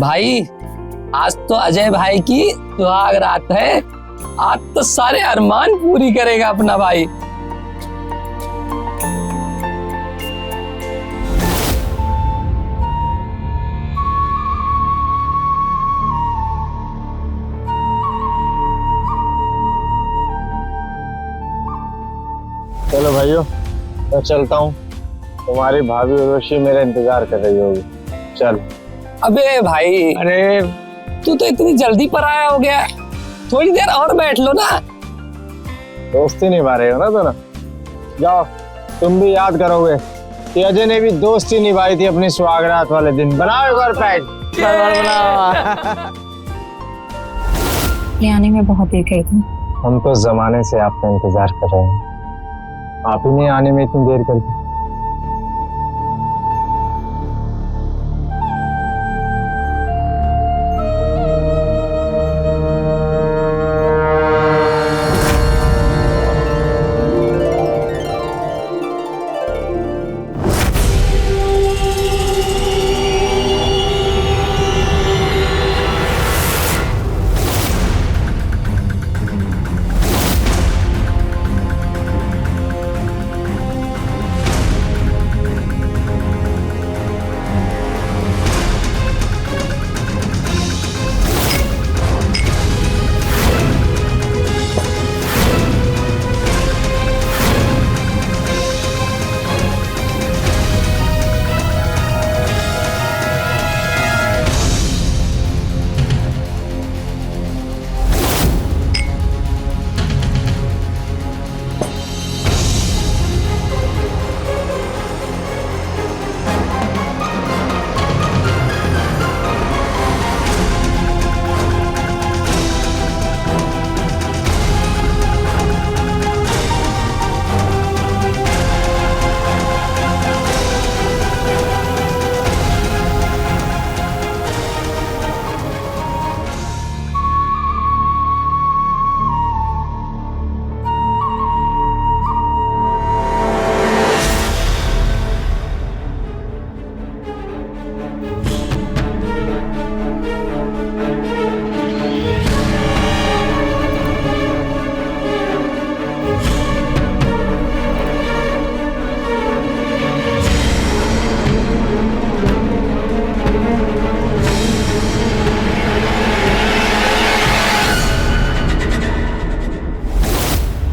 भाई आज तो अजय भाई की सुहाग रात है। आज तो सारे अरमान पूरी करेगा अपना भाई। चलो भाइयों, मैं चलता हूँ। तुम्हारी भाभी उर्वशी मेरा इंतजार कर रही होगी। चल। अबे भाई, अरे तू तो इतनी जल्दी पर आया हो गया, थोड़ी देर और बैठ लो ना। दोस्ती निभा रहे हो ना दोनों। जाओ, तुम भी याद करोगे कि अजय ने भी दोस्ती निभाई थी अपनी सुहागरात वाले दिन। बनाओ एक बार पैक। ये आने में बहुत देर गई थी। हम तो जमाने से आपका इंतजार कर रहे हैं, आप ही ने आने में इतनी देर कर दी।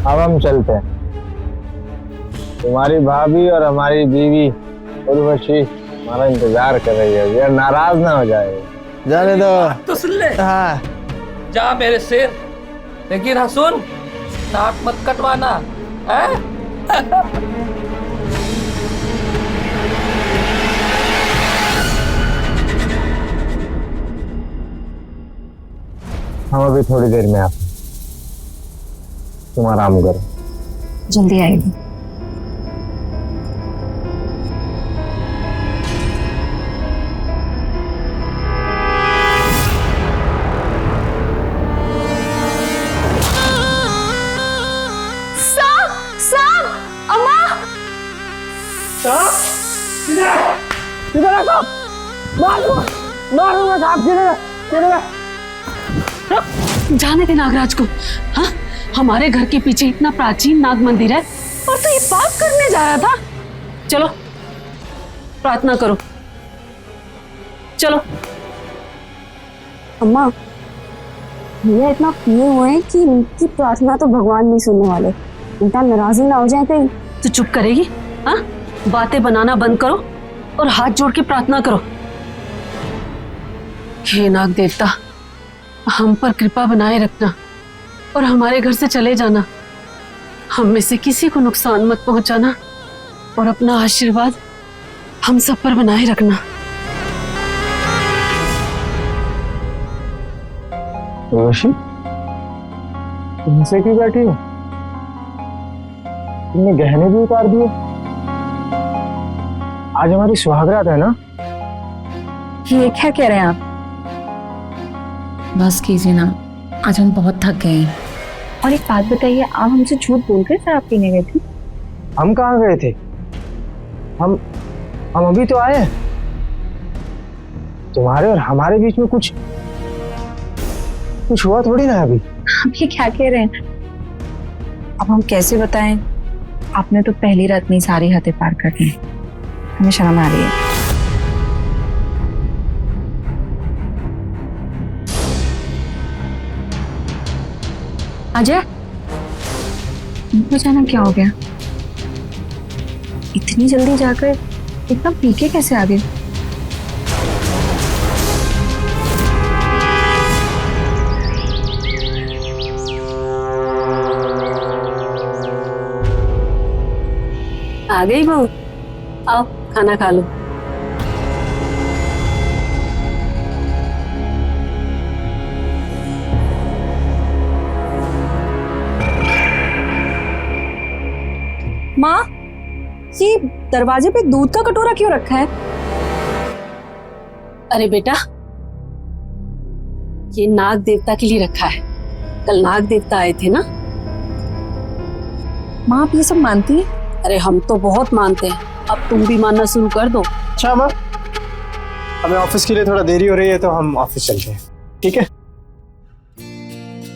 अब हम चलते हैं। तुम्हारी भाभी और हमारी बीवी उर्वशी हमारा इंतजार कर रही है, यार नाराज ना हो जाए। जाने दो। तो सुन ले। हाँ। जा मेरे शेर, लेकिन हाँ सुन, नाक मत कटवाना है। हम अभी थोड़ी देर में आते हैं, तुम आराम करो। जल्दी आएगी। जाने दे नागराज को। हाँ, हमारे घर के पीछे इतना प्राचीन नाग मंदिर है और तो ये पाप करने जा रहा था। चलो प्रार्थना करो, चलो। अम्मा, भैया इतना पिए हुए हैं कि इनकी प्रार्थना तो भगवान नहीं सुनने वाले। उल्टा नाराज ही ना हो जाए कहीं। तो चुप करेगी? हाँ, बातें बनाना बंद करो और हाथ जोड़ के प्रार्थना करो। हे नाग देवता, हम पर कृपा बनाए रखना और हमारे घर से चले जाना। हम में से किसी को नुकसान मत पहुंचाना और अपना आशीर्वाद हम सब पर बनाए रखना। उर्वशी, तुम ऐसे क्यों बैठी हो? तुमने गहने भी उतार दिए। आज हमारी सुहागरात है ना? ये क्या कह रहे हैं आप? बस कीजिए ना, आज हम बहुत थक गए हैं। और एक बात बताइए, आप हमसे झूठ बोल कर शराब पीने गए थे? हम कहाँ गए थे? हम अभी तो आए हैं। तुम्हारे और हमारे बीच में कुछ कुछ हुआ थोड़ी ना अभी। आप ये क्या कह रहे हैं? अब हम कैसे बताएं? आपने तो पहली रात में सारी हदें पार कर दी। हमें शर्म आ रही है। अजय, अचानक क्या हो गया? इतनी जल्दी जाकर इतना पी के कैसे आ गए? आ गई बहू, आओ खाना खा लो। माँ, ये दरवाजे पे दूध का कटोरा क्यों रखा है? अरे बेटा, ये नाग देवता के लिए रखा है। कल नाग देवता आए थे ना। माँ, आप ये सब मानती हैं? अरे हम तो बहुत मानते हैं, अब तुम भी मानना शुरू कर दो। अच्छा माँ, हमें ऑफिस के लिए थोड़ा देरी हो रही है तो हम ऑफिस चलते हैं, ठीक है?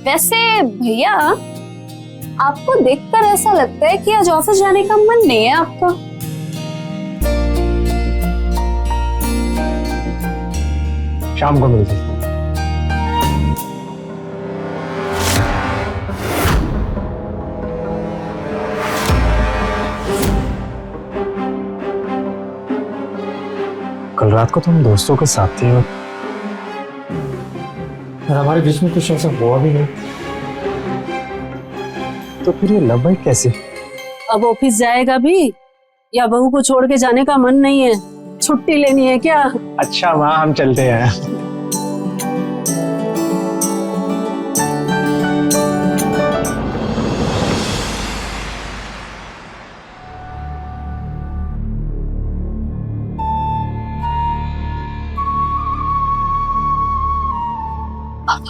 वैसे भैया, आपको देखकर ऐसा लगता है कि आज ऑफिस जाने का मन नहीं है आपका। शाम को मिलते हैं। कल रात को तुम दोस्तों के साथ थे और हमारे बीच में कुछ ऐसा हुआ भी नहीं, तो फिर ये लव बाइट कैसे? अब ऑफिस जाएगा भी या बहू को छोड़ के जाने का मन नहीं है? छुट्टी लेनी है क्या? अच्छा माँ, हम चलते हैं।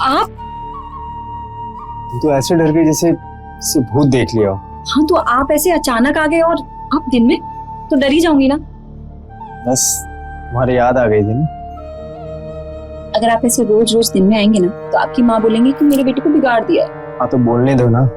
आप? तो ऐसे डर गए जैसे भूत देख लिया हो। हाँ, तो आप ऐसे अचानक आ गए और आप दिन में तो डर ही जाऊंगी ना। बस तुम्हारी याद आ गई थी ना। अगर आप ऐसे रोज रोज दिन में आएंगे ना तो आपकी माँ बोलेंगी कि मेरे बेटे को बिगाड़ दिया है। हाँ तो बोलने दो ना।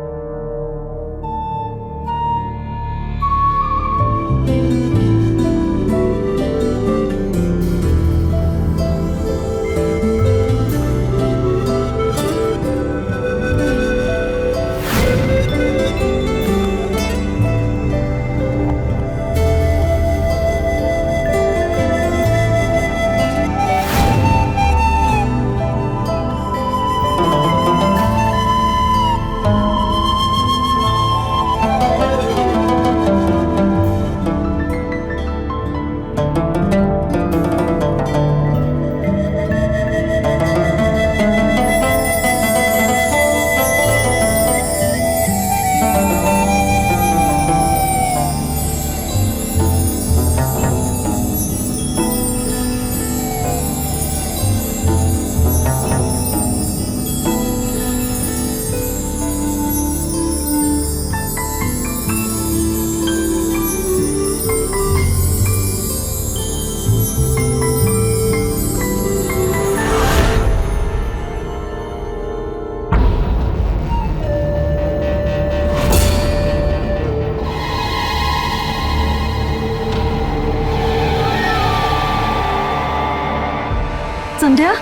संध्या,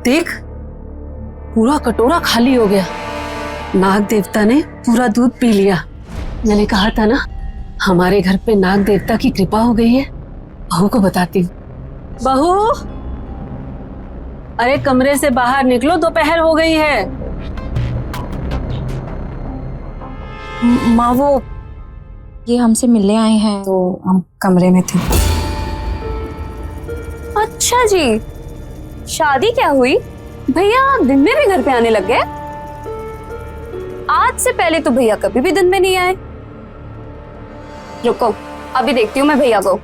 देख पूरा कटोरा खाली हो गया। नाग देवता ने पूरा दूध पी लिया। मैंने कहा था ना, हमारे घर पे नाग देवता की कृपा हो गई है। बहू को बताती हूँ। बहू, अरे कमरे से बाहर निकलो, दोपहर हो गई है। माँ, वो ये हमसे मिलने आए हैं तो हम कमरे में थे। अच्छा जी, शादी क्या हुई? भैया दिन में भी घर पे आने लग गए? आज से पहले तो भैया कभी भी दिन में नहीं आए। रुको, अभी देखती हूँ मैं भैया को।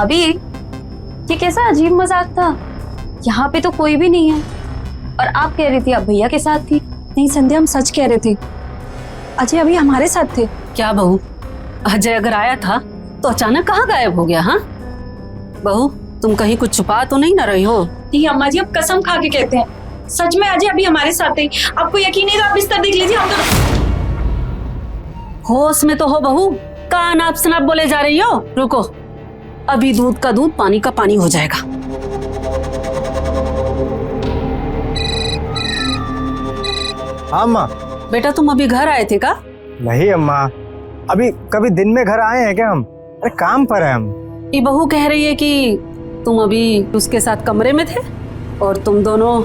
भाभी ये कैसा अजीब मजाक था? यहाँ पे तो कोई भी नहीं है और आप कह रही थी आप भैया के साथ थी। नहीं संध्या, हम सच कह रहे थे। अजय अभी हमारे साथ थे। क्या बहू, अजय अगर आया था तो अचानक कहाँ गायब हो गया? हाँ बहू, तुम कहीं कुछ छुपा तो नहीं ना रही हो? नहीं अम्मा जी, अब कसम खा के कहते हैं सच में अजय अभी हमारे साथ थे। आपको यकीन नहीं तो आप बिस्तर देख लीजिए। हम तो होश में तो हो बहू, कान आप सनाप बोले जा रही हो। रुको, अभी दूध का दूध पानी का पानी हो जाएगा। हाँ अम्मा। बेटा तुम अभी घर आए थे का? नहीं अम्मा, अभी कभी दिन में घर आए हैं क्या हम? अरे काम पर है हम। ये बहू कह रही है कि तुम अभी उसके साथ कमरे में थे और तुम दोनों।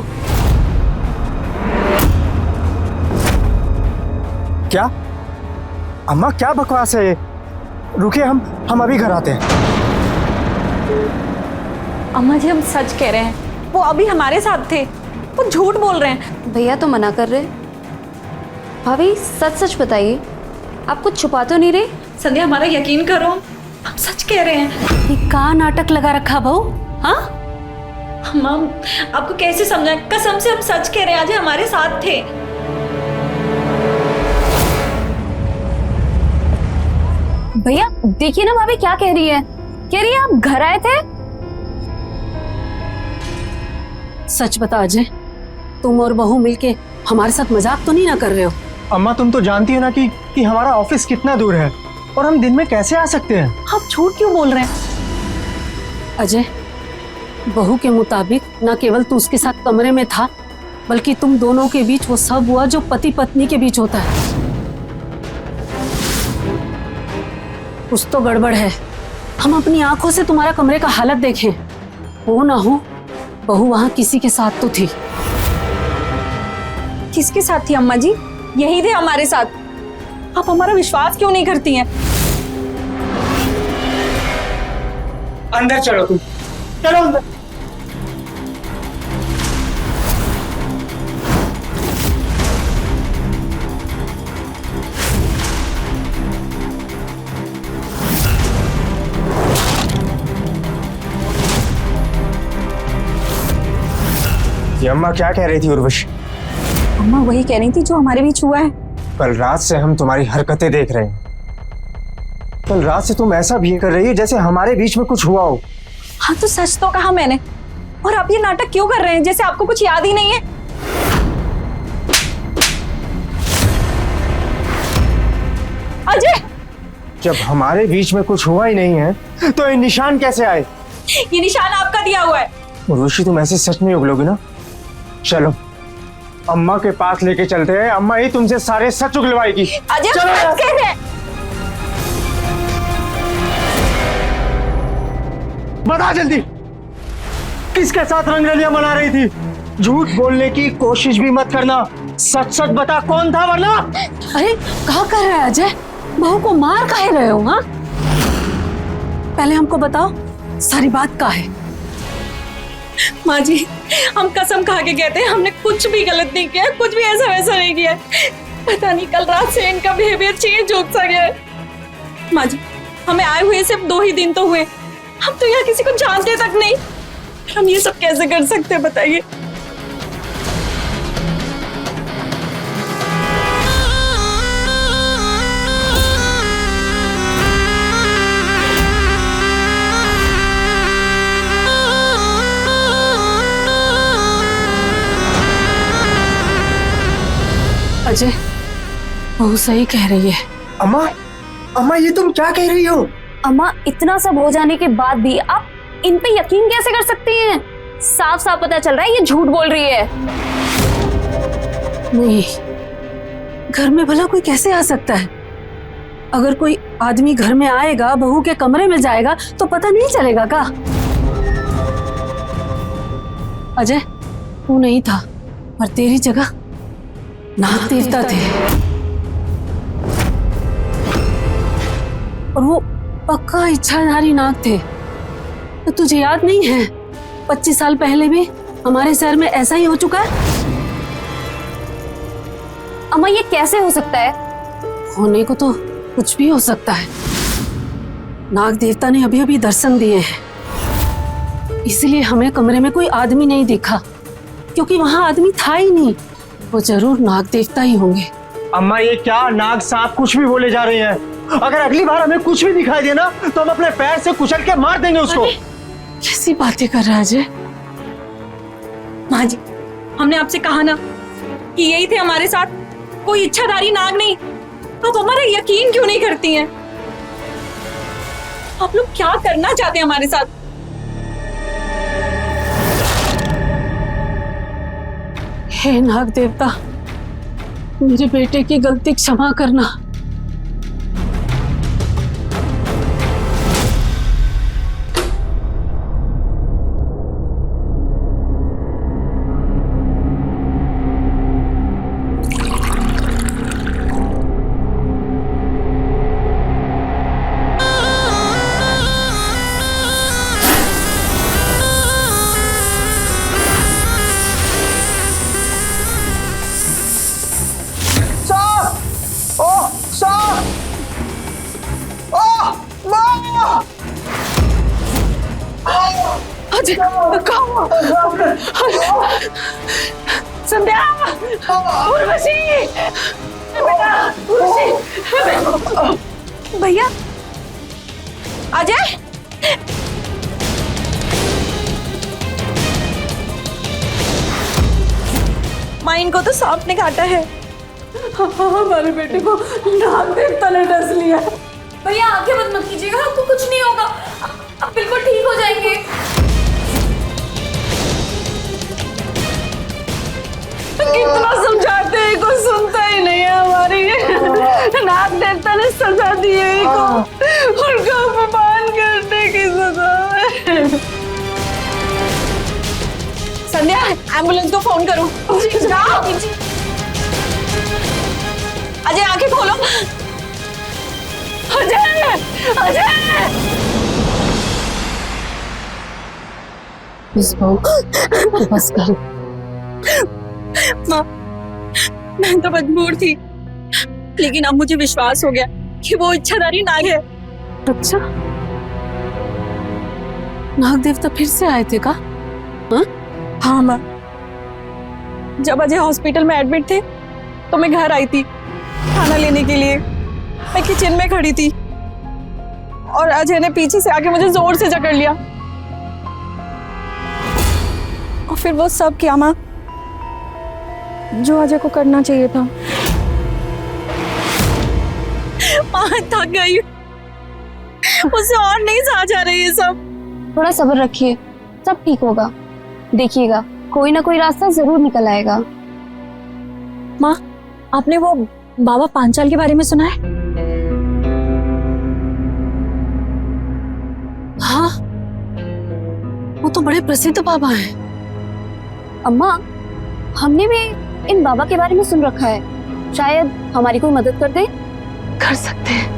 क्या अम्मा, क्या बकवास है ये? रुकिए, हम अभी घर आते हैं। अम्मा जी, हम सच कह रहे हैं, वो अभी हमारे साथ थे। वो झूठ बोल रहे हैं। भैया तो मना कर रहे। भाभी सच सच बताइए, आप कुछ छुपा तो नहीं रहे? संध्या, हमारा यकीन करो, हम सच कह रहे हैं। ये का नाटक लगा रखा बहू? हाँ अम्मा, आपको कैसे समझाएं? कसम से हम सच कह रहे हैं, अजय हमारे साथ थे। भैया देखिए ना भाभी क्या कह रही है। कह रही है आप घर आए थे। सच बता अजय, तुम और बहू मिलके हमारे साथ मजाक तो नहीं ना कर रहे हो? अम्मा, तुम तो जानती हो ना कि हमारा ऑफिस कितना दूर है और हम दिन में कैसे आ सकते हैं? आप झूठ क्यों बोल रहे हैं? अजय, बहू के मुताबिक न केवल तू उसके साथ कमरे में था, बल्कि तुम दोनों के बीच वो सब हुआ जो पति पत्नी के बीच होता है। कुछ तो गड़बड़ है। हम अपनी आंखों से तुम्हारा कमरे का हालत देखें। हो ना हो बहू वहां किसी के साथ तो थी। किसके साथ थी अम्मा जी? यही थे हमारे साथ। आप हमारा विश्वास क्यों नहीं करती हैं? अंदर चलो, तुम चलो अंदर। ये अम्मा क्या कह रही थी उर्वशी? अम्मा वही कह रही थी जो हमारे बीच हुआ है। कल रात से हम तुम्हारी हरकतें देख रहे हैं। कल रात से तुम ऐसा भी कर रही है जैसे हमारे बीच में कुछ हुआ हो। हाँ तो सच तो कहा मैंने। और आप ये नाटक क्यों कर रहे हैं जैसे आपको कुछ याद ही नहीं है? अजय, जब हमारे बीच में कुछ हुआ ही नहीं है तो ये निशान कैसे आए? ये निशान आपका दिया हुआ है। उर्वशी, तुम ऐसे सच नहीं उगलोगी ना। चलो अम्मा के पास लेके चलते हैं, अम्मा ही तुमसे सारे सच उगलवाएगी। अजय चलो सच कह रहे हैं। बता जल्दी, किसके साथ रंगरलियां मना रही थी? झूठ बोलने की कोशिश भी मत करना, सच सच बता कौन था, वरना। अरे कहा कर रहा है अजय? बहू को मार काहे रहे हो? हाँ पहले हमको बताओ सारी बात का है। माँ जी, हम कसम खा के कहते हैं हमने कुछ भी गलत नहीं किया, कुछ भी ऐसा वैसा नहीं किया। पता नहीं कल रात से इनका बिहेवियर चेंज हो सा गया है। माँ जी, हमें आए हुए सिर्फ 2 ही दिन तो हुए। हम तो यहाँ किसी को जानते तक नहीं। हम ये सब कैसे कर सकते हैं बताइए? अजय, बहू सही कह रही है। अम्मा, अम्मा ये तुम क्या कह रही हो? अम्मा इतना सब हो जाने के बाद भी आप इन पे यकीन कैसे कर सकती हैं? साफ साफ पता चल रहा है ये झूठ बोल रही है। नहीं, घर में भला कोई कैसे आ सकता है? अगर कोई आदमी घर में आएगा, बहू के कमरे में जाएगा तो पता नहीं चलेगा का? अजय, तू नहीं था, पर तेरी जगह नाग देवता थे। और वो पक्का इच्छाधारी नाग थे। तो तुझे याद नहीं है 25 साल पहले भी हमारे शहर में ऐसा ही हो चुका है? अम्मा ये कैसे हो सकता है? होने को तो कुछ भी हो सकता है। नाग देवता ने अभी अभी दर्शन दिए हैं। इसलिए हमें कमरे में कोई आदमी नहीं दिखा, क्योंकि वहां आदमी था ही नहीं। वो जरूर नाग देवता ही होंगे। अम्मा ये क्या नाग सांप कुछ भी बोले जा रहे हैं। अगर अगली बार हमें कुछ भी दिखाई देना तो हम अपने पैर से कुचल के मार देंगे उसको। कैसी बातें कर रहा है अजय? माँ जी, हमने आपसे कहा ना कि यही थे हमारे साथ, कोई इच्छाधारी नाग नहीं। आप हमारा यकीन क्यों नहीं करती हैं? आप लोग क्या करना चाहते हैं हमारे साथ? हे नाग देवता, मेरे बेटे की गलती क्षमा करना। संध्या, उर्वशी, बेटा, उर्वशी, भैया, अजय, माँ इनको तो सांप ने काटा है। हमारे बेटे को नाग देवता ने डस लिया। भैया आंखें बंद मत कीजिएगा, आपको कुछ नहीं होगा, आप बिल्कुल ठीक हो जाएंगे। कितना समझाते हैं, कोई सुनता ही नहीं है हमारी। नाग देवता ने सजा दी है इनको, उनका अपमान करने की सजा है। संध्या, एम्बुलेंस को फोन करो। जाओ। अजय आंखें खोलो। अजय, अजय! बस कर। माँ, मैं तो मजबूर थी, लेकिन अब मुझे विश्वास हो गया कि वो इच्छाधारी नाग है। अच्छा, नाग देवता फिर से आए थे का? हाँ माँ, जब अजय हॉस्पिटल में एडमिट थे तो मैं घर आई थी खाना लेने के लिए। मैं किचन में खड़ी थी और अजय ने पीछे से आके मुझे जोर से जकड़ लिया और फिर वो सब किया माँ जो अजय को करना चाहिए था। माँ थक गई, मुझसे और नहीं सहा जा रही है सब। थोड़ा सब्र रखिए, सब ठीक होगा। देखिएगा कोई ना कोई रास्ता जरूर निकल आएगा। माँ, आपने वो बाबा पांचाल के बारे में सुना है? हाँ, वो तो बड़े प्रसिद्ध बाबा हैं। अम्मा, हमने भी इन बाबा के बारे में सुन रखा है, शायद हमारी कोई मदद कर दे। कर सकते हैं।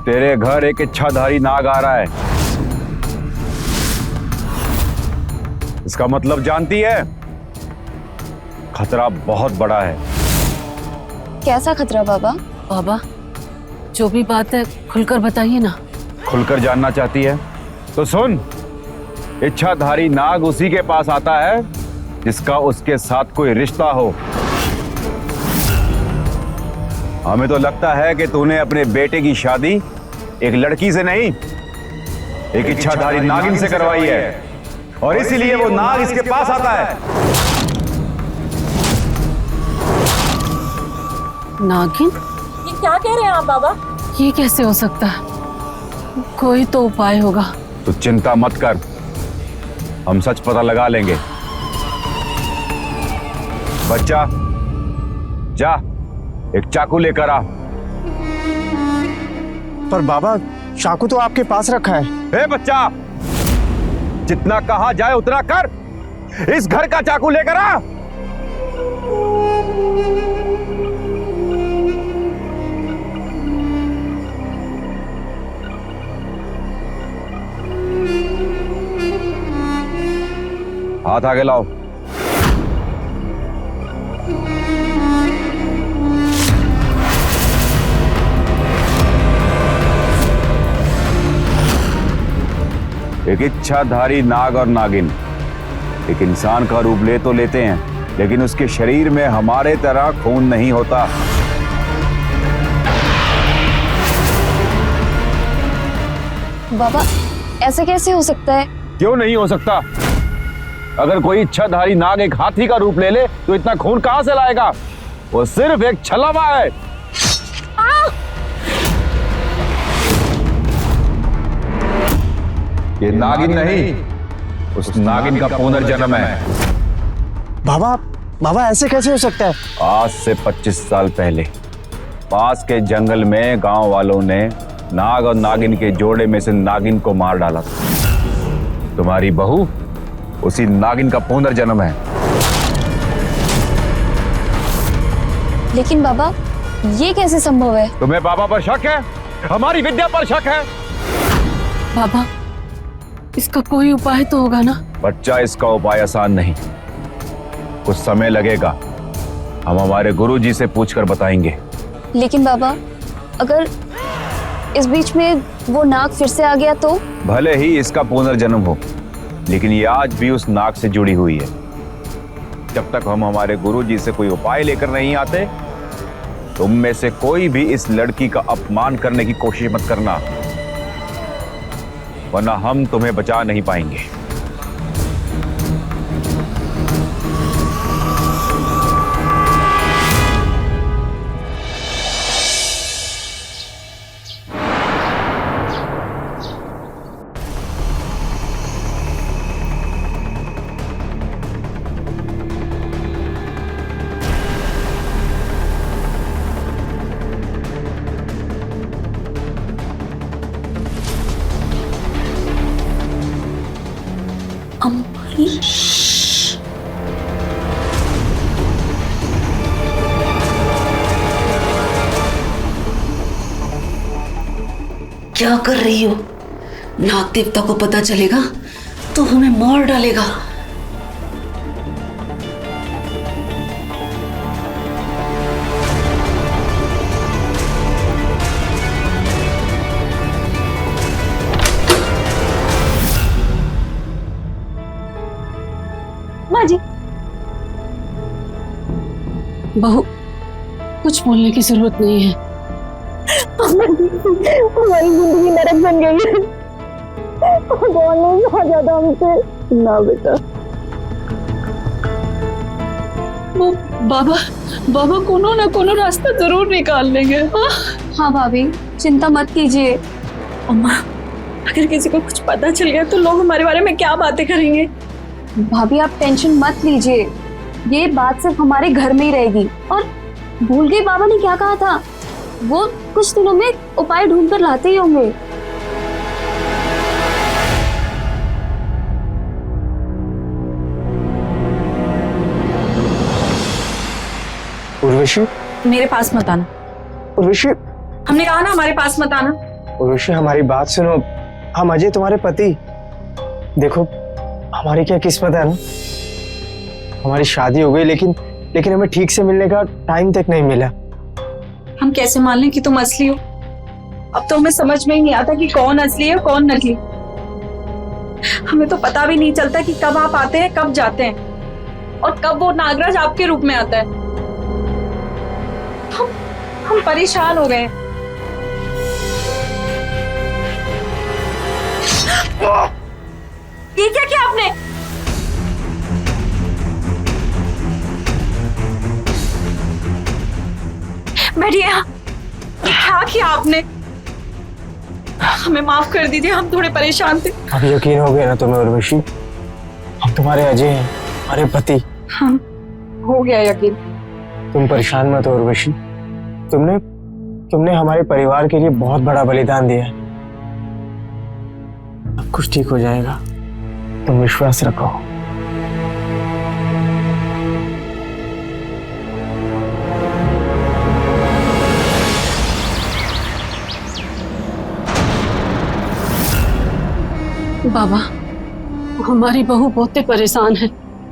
तेरे घर एक इच्छाधारी नाग आ रहा है। इसका मतलब जानती है? खतरा बहुत बड़ा है। कैसा खतरा बाबा? बाबा, जो भी बात है खुलकर बताइए ना। खुलकर जानना चाहती है तो सुन, इच्छाधारी नाग उसी के पास आता है जिसका उसके साथ कोई रिश्ता हो। हमें तो लगता है कि तूने अपने बेटे की शादी एक लड़की से नहीं, एक इच्छाधारी नागिन से करवाई है, और इसीलिए वो नाग इसके पास आता है। नागिन? ये क्या कह रहे हैं आप बाबा? ये कैसे हो सकता है? कोई तो उपाय होगा। तो चिंता मत कर, हम सच पता लगा लेंगे। बच्चा, जा एक चाकू लेकर आ। पर बाबा, चाकू तो आपके पास रखा है। हे बच्चा, जितना कहा जाए उतना कर। इस घर का चाकू लेकर आ। हाथ आगे लाओ। एक इच्छाधारी नाग और नागिन एक इंसान का रूप ले तो लेते हैं, लेकिन उसके शरीर में हमारे तरह खून नहीं होता। बाबा ऐसे कैसे हो सकता है? क्यों नहीं हो सकता? अगर कोई इच्छाधारी नाग एक हाथी का रूप ले ले तो इतना खून कहां से लाएगा? वो सिर्फ एक छलावा है। ये नागिन नहीं, उस नागिन का पुनर्जन्म है। बाबा बाबा ऐसे कैसे हो सकता है? आज से 25 साल पहले पास के जंगल में गांव वालों ने नाग और नागिन के जोड़े में से नागिन को मार डाला था। तुम्हारी बहू उसी नागिन का पुनर्जन्म है। लेकिन बाबा ये कैसे संभव है? तुम्हें बाबा पर शक है? हमारी विद्या पर शक है? बाबा इसका कोई उपाय तो होगा ना? बच्चा, इसका उपाय आसान नहीं, कुछ समय लगेगा। हम हमारे गुरुजी से पूछकर बताएंगे। लेकिन बाबा अगर इस बीच में वो नाग फिर से आ गया तो? भले ही इसका पुनर्जन्म हो, लेकिन ये आज भी उस नाग से जुड़ी हुई है। जब तक हम हमारे गुरुजी से कोई उपाय लेकर नहीं आते, तुम में से कोई भी इस लड़की का अपमान करने की कोशिश मत करना, वरना हम तुम्हें बचा नहीं पाएंगे। क्या कर रही हो? नाग देवता को पता चलेगा तो हमें मार डालेगा। माँ जी बहू कुछ बोलने की जरूरत नहीं है। हमारी जिंदगी नरक बन गई है। भगवान ने बहुत ज्यादा हमसे ना बेटा। वो बाबा बाबा कोनो ना कोनो रास्ता जरूर निकाल लेंगे। हाँ भाभी चिंता मत कीजिए। अम्मा अगर किसी को कुछ पता चल गया तो लोग हमारे बारे में क्या बातें करेंगे? भाभी आप टेंशन मत लीजिए, ये बात सिर्फ हमारे घर में ही रहेगी। और भूल गई बाबा ने क्या कहा था, वो कुछ दिनों में उपाय ढूंढ कर लाते ही होंगे। उर्वशी मेरे पास मत आना। उर्वशी हमने कहा ना हमारे पास मत आना। उर्वशी हमारी बात सुनो, हम अजय तुम्हारे पति। देखो हमारी क्या किस्मत है ना, हमारी शादी हो गई लेकिन हमें ठीक से मिलने का टाइम तक नहीं मिला। हम कैसे मान लें कि तुम असली हो? अब तो हमें समझ में ही नहीं आता कि कौन असली है कौन नकली। हमें तो पता भी नहीं चलता कि कब आप आते हैं कब जाते हैं और कब वो नागराज आपके रूप में आता है। हम परेशान हो गए। ये क्या किया आपने? बैठिए। ये क्या किया आपने? हमें माफ कर दीजिए, हम थोड़े परेशान थे। अब यकीन हो गया ना तुम्हें उर्वशी, हम तुम्हारे अजय हैं, हमारे पति। हम हो गया यकीन। तुम परेशान मत हो उर्वशी, तुमने हमारे परिवार के लिए बहुत बड़ा बलिदान दिया है। अब कुछ ठीक हो जाएगा। तुम विश्वास रखो। बाबा, हमारी बहू बहुते परेशान है,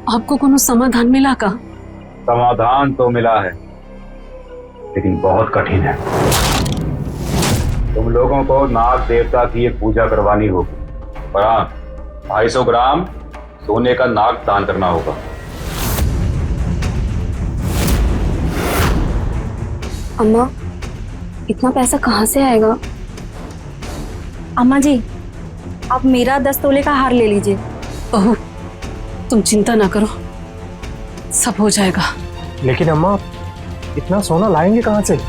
आपको कोनो समाधान मिला का? समाधान तो मिला है, लेकिन बहुत कठिन है। तुम लोगों को नाग देवता की एक पूजा करवानी होगी और हाँ, 250 ग्राम सोने का नाग दान करना होगा। अम्मा, इतना पैसा कहाँ से आएगा? अम्मा जी, आप मेरा 10 तोले का हार ले लीजिए। बहू, तुम चिंता ना करो, सब हो जाएगा। लेकिन अम्मा, इतना सोना लाएंगे कहाँ से?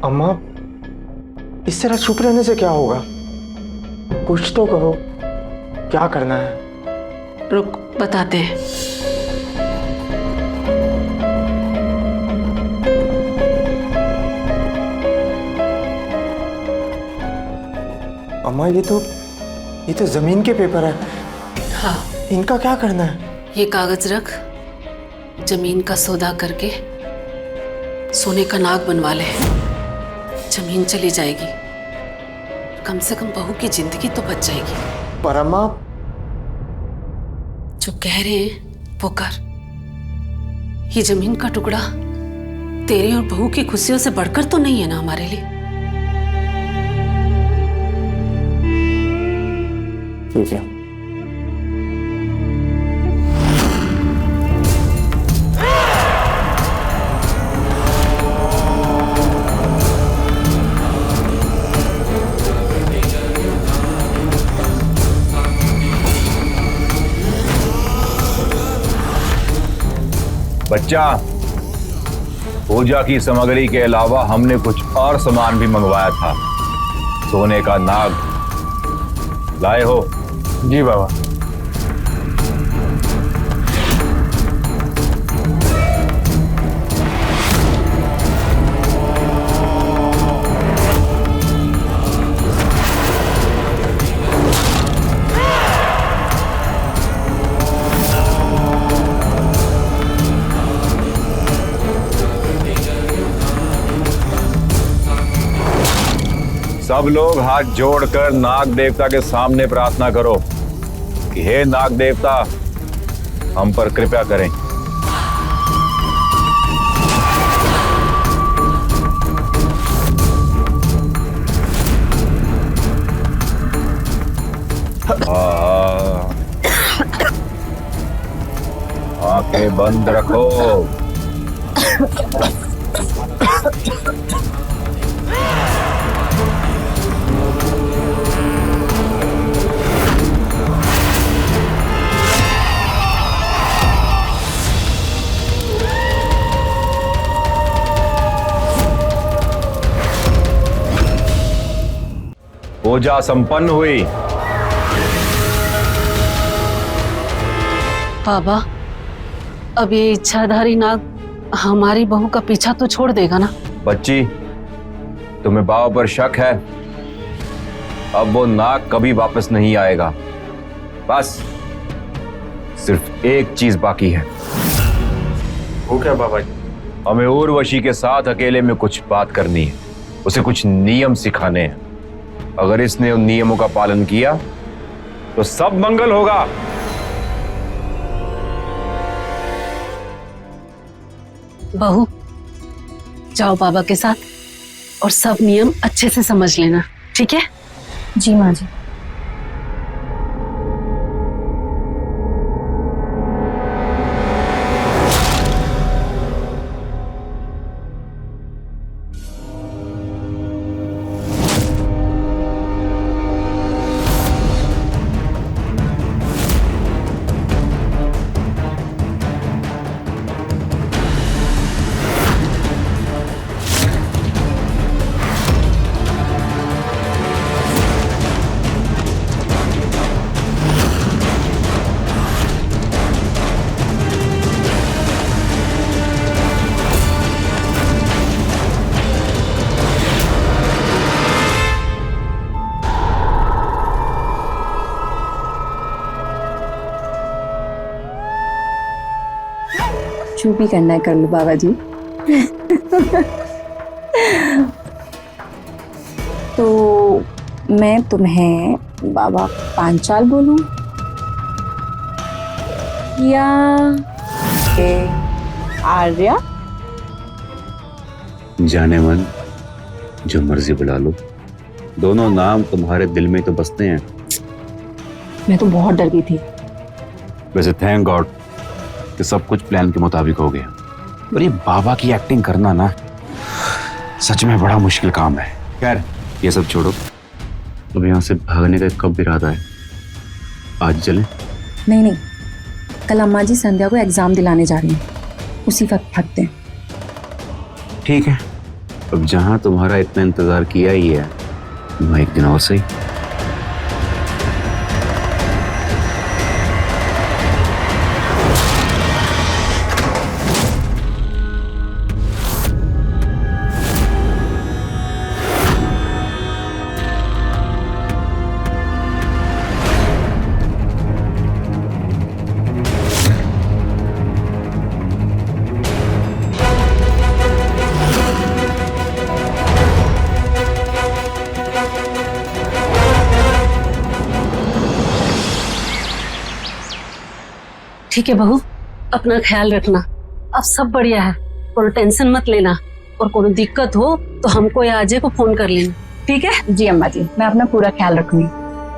अम्मा, इस तरह चुप रहने से क्या होगा? कुछ तो करो, क्या करना है? रुक, बताते हैं। अम्मा, ये तो जमीन के पेपर है। हाँ, इनका क्या करना है? ये कागज रख, जमीन का सौदा करके सोने का नाग बनवा ले। जमीन चली जाएगी, कम से कम बहू की जिंदगी तो बच जाएगी। पर अम्मा, जो कह रहे हैं वो कर। ये जमीन का टुकड़ा तेरी और बहू की खुशियों से बढ़कर तो नहीं है ना हमारे लिए? ठीक है। बच्चा, पूजा की सामग्री के अलावा हमने कुछ और सामान भी मंगवाया था। सोने का नाग लाए हो? जी बाबा। सब लोग हाथ जोड़कर नाग देवता के सामने प्रार्थना करो कि हे नाग देवता, हम पर कृपा करें। आंखें बंद रखो। पूजा संपन्न हुई। बाबा, अब ये इच्छाधारी नाग हमारी बहू का पीछा तो छोड़ देगा ना? बच्ची, तुम्हें बाबा पर शक है? अब वो नाग कभी वापस नहीं आएगा। बस सिर्फ एक चीज बाकी है। वो क्या बाबा जी? हमें उर्वशी के साथ अकेले में कुछ बात करनी है। उसे कुछ नियम सिखाने हैं। अगर इसने उन नियमों का पालन किया तो सब मंगल होगा। बहू, जाओ बाबा के साथ और सब नियम अच्छे से समझ लेना, ठीक है? जी माँ जी। जो भी करना है कर लो बाबा जी। तो मैं तुम्हें बाबा पांचाल बोलूं या आर्या? जाने मन, जो मर्जी बुला लो, दोनों नाम तुम्हारे दिल में तो बसते हैं। मैं तो बहुत डर गई थी। वैसे थैंक गॉड कि सब कुछ प्लान के मुताबिक हो गया। और ये बाबा की एक्टिंग करना ना सच में बड़ा मुश्किल काम है। खैर ये सब छोड़ो, अब यहाँ से भागने का कब इरादा है? आज चलें? नहीं नहीं, कल अम्मा जी संध्या को एग्जाम दिलाने जा रही हैं, उसी वक्त भागते हैं। ठीक है, अब जहाँ तुम्हारा इतना इंतजार किया ही है, वहाँ एक दिन और सही। ठीक है बहू, अपना ख्याल रखना। अब सब बढ़िया है, कोई टेंशन मत लेना, और कोई दिक्कत हो तो हमको या अजय को फोन कर लेना, ठीक है? जी अम्मा जी, मैं अपना पूरा ख्याल रखूंगी।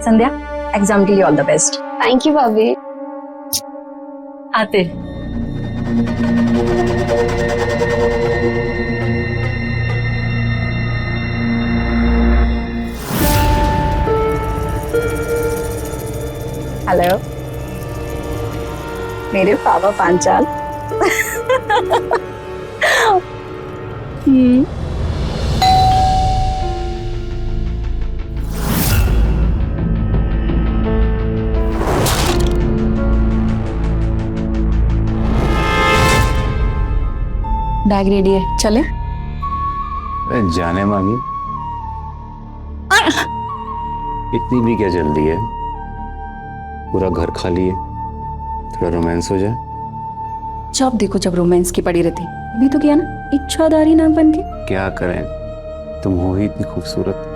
संध्या, एग्जाम के लिए all the best. Thank you भाभी। आते। हेलो मेरे बाबा पांचाल। बैग रेडी है, चले? जाने मामी, इतनी भी क्या जल्दी है? पूरा घर खाली है, थोड़ा रोमांस हो जाए। जब देखो जब रोमांस की पड़ी रहती। अभी तो किया ना, इच्छाधारी नाग बन के। क्या करें, तुम हो ही इतनी खूबसूरत।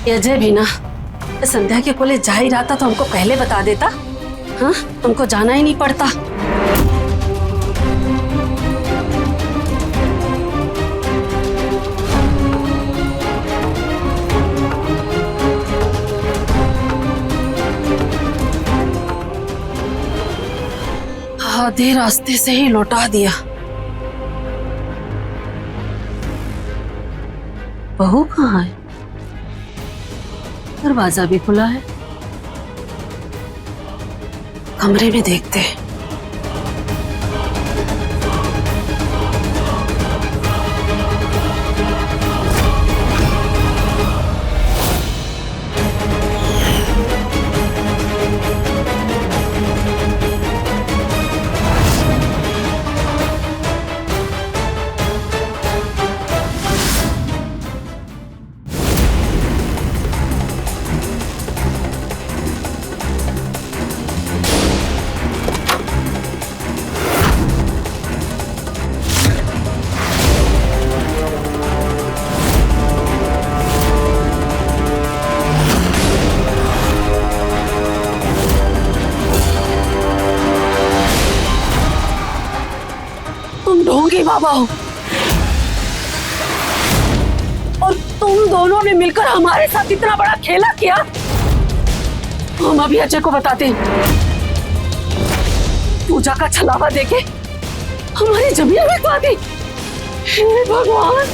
अजय भी ना संध्या के कॉलेज जा ही रहा था तो हमको पहले बता देता। हाँ, तुमको जाना ही नहीं पड़ता। आधे रास्ते से ही लौटा दिया। बहू कहाँ है? दरवाजा भी खुला है, कमरे में देखते हैं। ढोंगी बाबा हो और तुम दोनों ने मिलकर हमारे साथ इतना बड़ा खेला किया। हम अभी अजय को बताते हैं। पूजा का छलावा देके हमारी जमीन बिकवा दी। हे भगवान।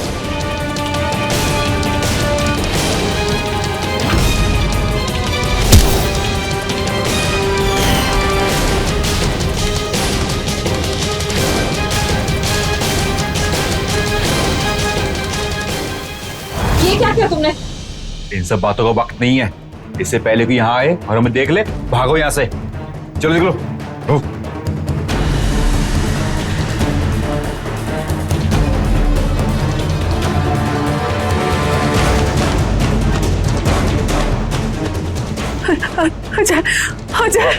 ये क्या किया तुमने? इन सब बातों का वक्त नहीं है। इससे पहले कि यहाँ आए और हमें देख ले, भागो यहाँ से। चलो निकलो। ओ। अजय, अजय।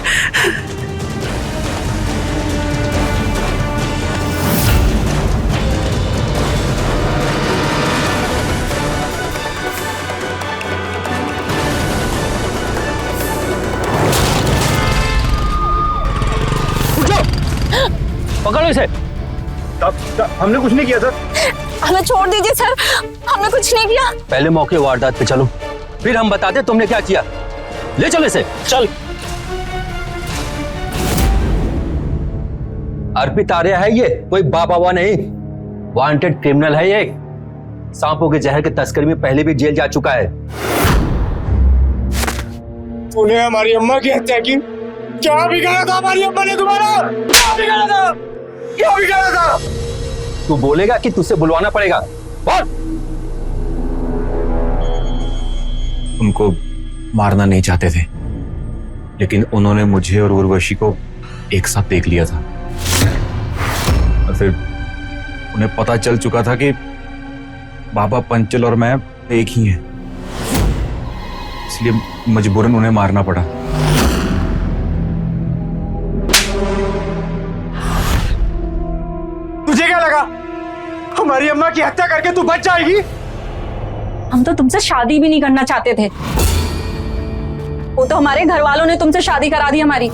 पकड़ो इसे। हमने कुछ नहीं किया सर। हमें छोड़ दीजिए सर, हमने कुछ नहीं किया। पहले मौके वारदात पे चलो, फिर हम बताते तुमने क्या किया। ले चलो इसे। चल। अर्पित आर्या है ये, कोई बाबा नहीं। वांटेड क्रिमिनल है ये। सांपों के जहर के तस्करी में पहले भी जेल जा चुका है। तूने हमारी अम्मा की हत्या की। क्या बिगाड़ा था हमारी अम्मा ने तुम्हारा? क्या बिगाड़ा था? क्या बिगाड़ा था? तू बोलेगा कि तुझसे बुलवाना पड़ेगा? बोल। उनको मारना नहीं चाहते थे, लेकिन उन्होंने मुझे और उर्वशी को एक साथ देख लिया था। और फिर उन्हें पता चल चुका था कि बाबा पंचल और मैं एक ही हैं, इसलिए मजबूरन उन्हें मारना पड़ा। तुझे क्या लगा हमारी अम्मा की हत्या करके तू बच जाएगी? हम तो तुमसे शादी भी नहीं करना चाहते थे। वो तो हमारे घर वालों ने तुमसे शादी करा दी हमारी।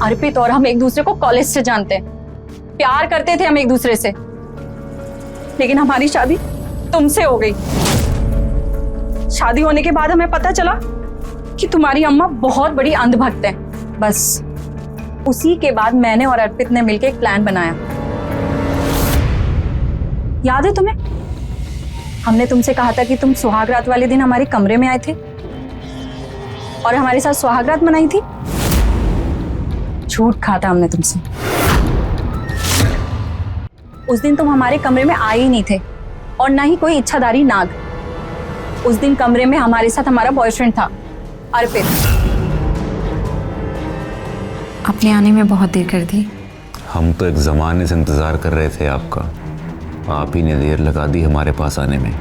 अर्पित और हम एक दूसरे को कॉलेज से जानते हैं, प्यार करते थे हम एक दूसरे से, लेकिन हमारी शादी तुमसे हो गई। शादी होने के बाद हमें पता चला कि तुम्हारी अम्मा बहुत बड़ी अंधभक्त है। बस उसी के बाद मैंने और अर्पित ने मिलकर एक प्लान बनाया। याद है तुम्हें? हमने तुमसे कहा था कि तुम सुहागरात वाले दिन हमारे कमरे में आए थे और हमारे साथ सुहागरात मनाई थी। झूठ कहा था हमने तुमसे। उस दिन तुम हमारे कमरे में आए ही नहीं थे और ना ही कोई इच्छाधारी नाग। उस दिन कमरे में हमारे साथ हमारा बॉयफ्रेंड था, अर्पित। आपने आने में बहुत देर कर दी। हम तो एक ज़माने से इंतज़ार कर रहे थे आपका। आप ही ने देर लगा दी हमारे पास आने में।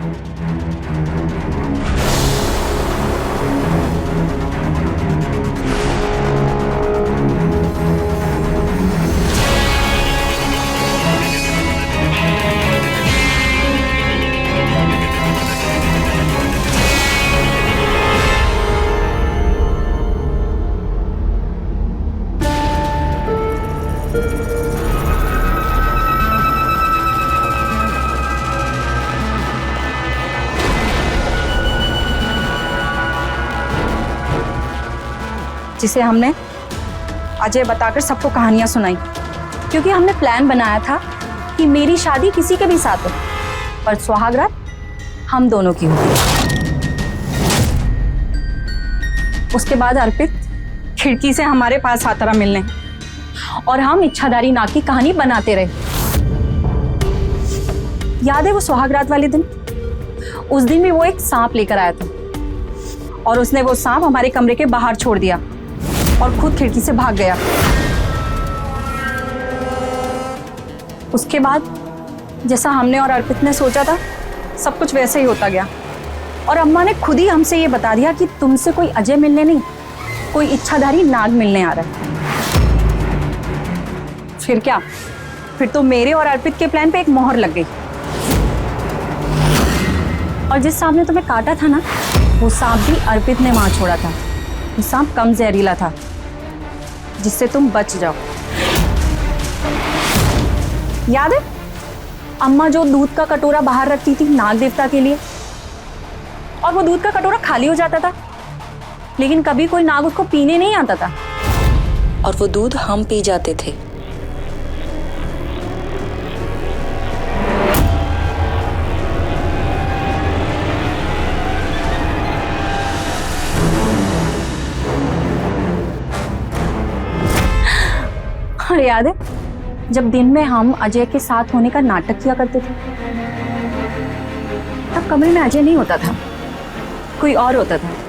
जिसे हमने अजय बताकर सबको कहानियां सुनाई, क्योंकि हमने प्लान बनाया था कि मेरी शादी किसी के भी साथ हो, पर सुहागरात हम दोनों की होगी। उसके बाद अर्पित खिड़की से हमारे पास आता रहा मिलने और हम इच्छाधारी नाग की कहानी बनाते रहे। याद है वो सुहागरात वाले दिन? उस दिन भी वो एक सांप लेकर आया था और उसने वो सांप हमारे कमरे के बाहर छोड़ दिया और खुद खिड़की से भाग गया। उसके बाद जैसा हमने और अर्पित ने सोचा था, सब कुछ वैसे ही होता गया और अम्मा ने खुद ही हमसे ये बता दिया कि तुमसे कोई अजय मिलने नहीं, कोई इच्छाधारी नाग मिलने आ रहा है। फिर क्या? फिर तो मेरे और अर्पित के प्लान पे एक मोहर लग गई और जिस सांप ने तुम्हें काटा था ना, वो सांप भी अर्पित ने वहां छोड़ा था। वो सांप कम जहरीला था, जिससे तुम बच जाओ। याद है अम्मा जो दूध का कटोरा बाहर रखती थी नाग देवता के लिए, और वो दूध का कटोरा खाली हो जाता था लेकिन कभी कोई नाग उसको पीने नहीं आता था। और वो दूध हम पी जाते थे। और याद है जब दिन में हम अजय के साथ होने का नाटक किया करते थे, तब कमरे में अजय नहीं होता था, कोई और होता था।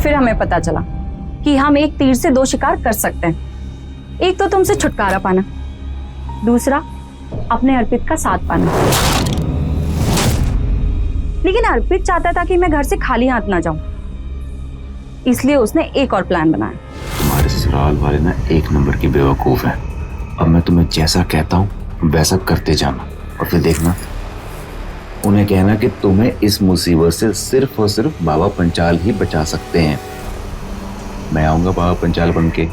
फिर हमें पता चला कि हम एक तीर से दो शिकार कर सकते हैं। एक तो तुमसे छुटकारा पाना, दूसरा अपने अर्पित का साथ पाना। लेकिन अर्पित चाहता था कि मैं घर से खाली हाथ ना जाऊं, इसलिए उसने एक और प्लान बनाया। तुम्हारे ससुराल वाले ना एक नंबर की बेवकूफ है। अब मैं तुम्हें जैसा कहता हूँ वैसा करते जाना, और फिर देखना उन्हें कहना कि तुम्हें इस मुसीबत से सिर्फ और सिर्फ बाबा पंचाल ही बचा सकते हैं। मैं आऊंगा बाबा पंचाल बन के।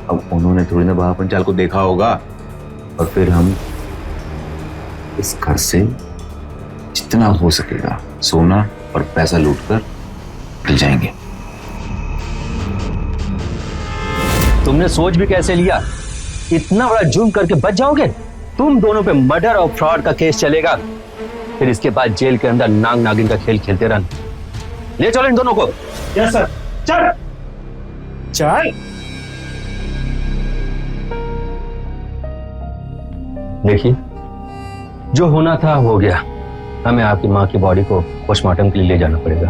अब उन्होंने थोड़ी ना बाबा पंचाल को देखा होगा, और फिर हम इस घर से जितना हो सकेगा सोना और पैसा लूटकर निकल जाएंगे। तुमने सोच भी कैसे लिया? इतना बड़ा जुर्म करके बच जाओगे? तुम दोनों पे मर्डर और फ्रॉड का केस चलेगा, फिर इसके बाद जेल के अंदर नाग नागिन का खेल खेलते रहना। ले चलो इन दोनों को। Yes sir. चल चल। देखिए, जो होना था हो गया। हमें आपकी माँ की बॉडी को पोस्टमार्टम के लिए ले जाना पड़ेगा।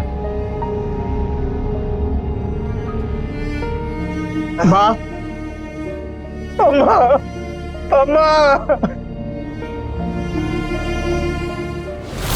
अम्मा, अम्मा, अम्मा।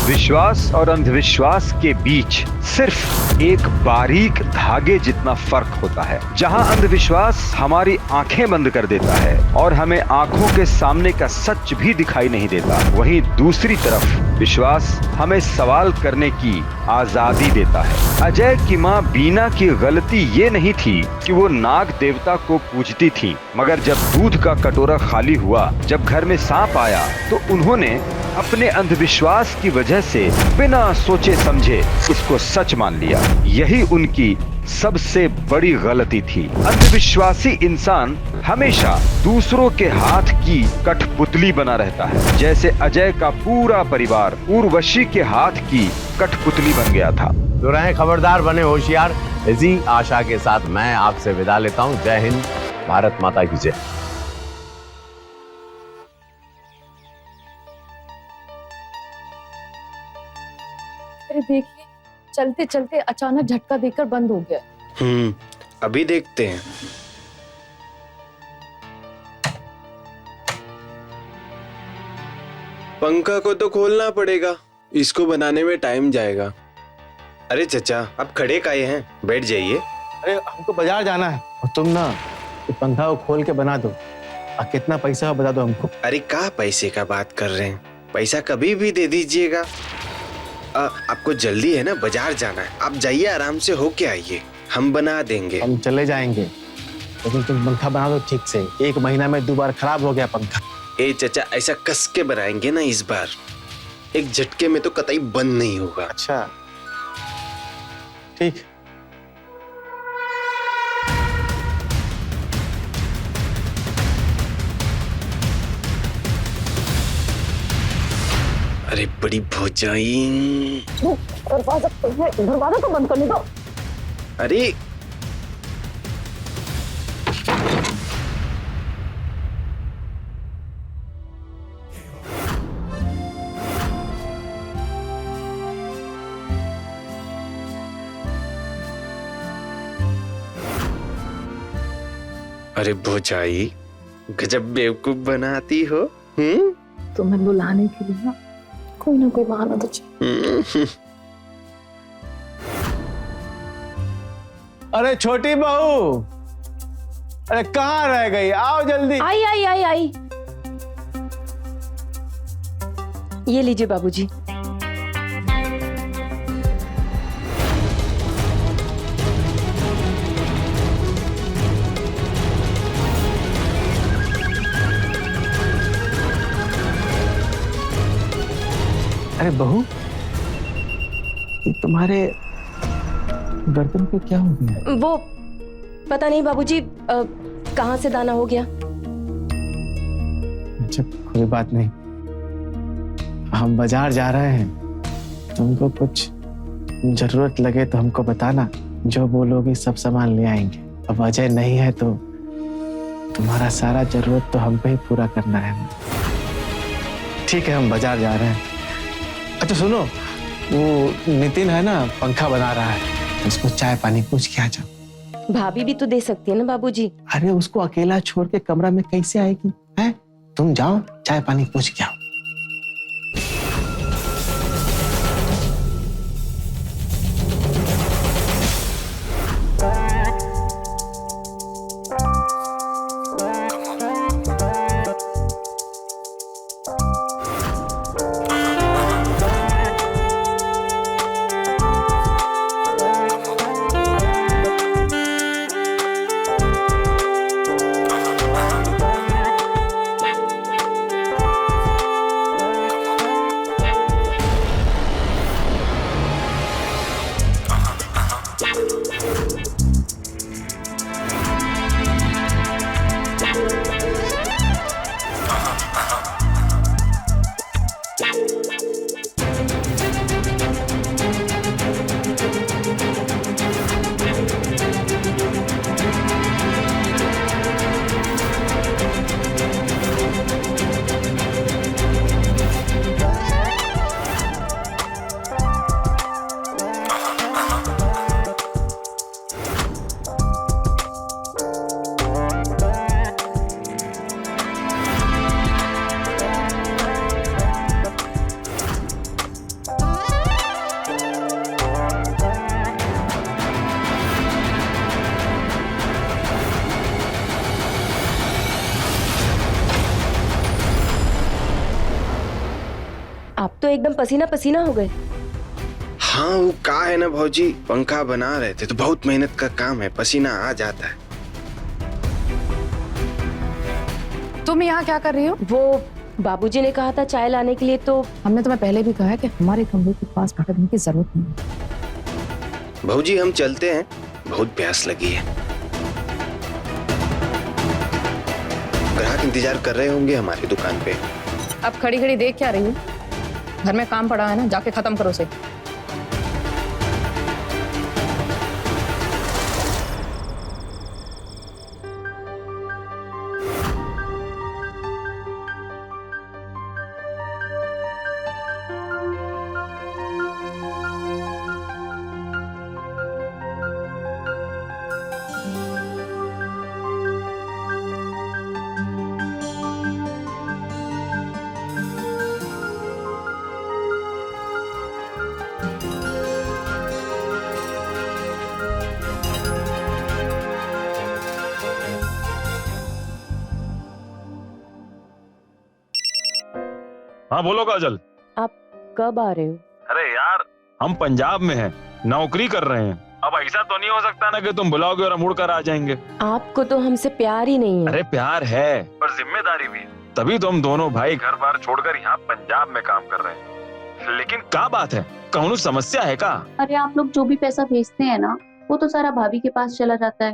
विश्वास और अंधविश्वास के बीच सिर्फ एक बारीक धागे जितना फर्क होता है। जहां अंधविश्वास हमारी आंखें बंद कर देता है और हमें आंखों के सामने का सच भी दिखाई नहीं देता, वहीं दूसरी तरफ विश्वास हमें सवाल करने की आजादी देता है। अजय की माँ बीना की गलती ये नहीं थी कि वो नाग देवता को पूजती थी, मगर जब दूध का कटोरा खाली हुआ, जब घर में सांप आया, तो उन्होंने अपने अंधविश्वास की वजह से बिना सोचे समझे उसको सच मान लिया। यही उनकी सबसे बड़ी गलती थी। अंधविश्वासी इंसान हमेशा दूसरों के हाथ की कठपुतली बना रहता है, जैसे अजय का पूरा परिवार उर्वशी के हाथ की कठपुतली बन गया था। तो रहे खबरदार, बने होशियार। इसी आशा के साथ मैं आपसे विदा लेता हूँ। जय हिंद, भारत माता की जय। अरे देखिए, चलते चलते अचानक झटका देकर बंद हो गया। अभी देखते हैं। पंखा को तो खोलना पड़ेगा, इसको बनाने में टाइम जाएगा। अरे चचा, आप खड़े काहे हैं? बैठ जाइए। अरे हमको बाजार जाना है, और तुम ना पंखा को खोल के बना दो। कितना पैसा बता दो हमको। अरे क्या पैसे का बात कर रहे हैं? पैसा कभी भी दे दीजिएगा। आपको जल्दी है ना, बाजार जाना है। आप जाइए, आराम से होके आइए, हम बना देंगे। हम चले जाएंगे, लेकिन तुम पंखा बना दो ठीक से। 1 महीना में 2 बार खराब हो गया पंखा। ए चचा, ऐसा कस के बनाएंगे ना इस बार, एक झटके में तो कतई बंद नहीं होगा। अच्छा ठीक, अरे बड़ी भौजाई, दरवाजा तो बंद करने दो। अरे अरे भौजाई, गजब बेवकूफ बनाती हो। तुम्हें बुलाने के लिए ना कोई बहाना तो चाहिए। अरे छोटी बहू, अरे कहाँ रह गई? आओ जल्दी। आई आई आई आई, ये लीजिए बाबूजी। अरे बहू, ये तुम्हारे गर्दन पे क्या हो गया? वो पता नहीं बाबूजी, कहाँ से दाना हो गया। अच्छा, कोई बात नहीं, हम बाजार जा रहे हैं, तुमको कुछ जरूरत लगे तो हमको बताना, जो बोलोगे सब सामान ले आएंगे। अब अजय नहीं है तो तुम्हारा सारा जरूरत तो हमको ही पूरा करना है। ठीक है, हम बाजार जा रहे हैं। अच्छा सुनो, वो नितिन है ना, पंखा बना रहा है, उसको चाय पानी पूछ के आ जाओ। भाभी भी तो दे सकती है ना बाबूजी। अरे उसको अकेला छोड़ के कमरा में कैसे आएगी? हैं? तुम जाओ, चाय पानी पूछ के आओ। आप तो एकदम पसीना पसीना हो गए। हाँ, वो का है ना भौजी, पंखा बना रहे थे तो बहुत मेहनत का काम है, पसीना आ जाता है। तुम यहाँ क्या कर रही हो? वो बाबूजी ने कहा था चाय लाने के लिए, तो हमने तुम्हें पहले भी कहा है कि हमारे कमरे के पास भटकने की जरूरत नहीं है। भौजी हम चलते हैं, बहुत प्यास लगी है। ग्राहक इंतजार कर रहे होंगे हमारी दुकान पे। अब खड़ी खड़ी देख क्या रही हो? घर में काम पड़ा है ना, जाके खत्म करो उसे। हाँ बोलो काजल। आप कब आ रहे हो? अरे यार, हम पंजाब में हैं, नौकरी कर रहे हैं। अब ऐसा तो नहीं हो सकता ना कि तुम बुलाओगे और हम उड़ कर आ जाएंगे। आपको तो हमसे प्यार ही नहीं है। अरे प्यार है, पर जिम्मेदारी भी है, तभी तो हम दोनों भाई घर बार छोड़कर यहाँ पंजाब में काम कर रहे हैं। लेकिन क्या बात है, कौन समस्या है का? अरे आप लोग जो भी पैसा भेजते हैं ना, वो तो सारा भाभी के पास चला जाता है।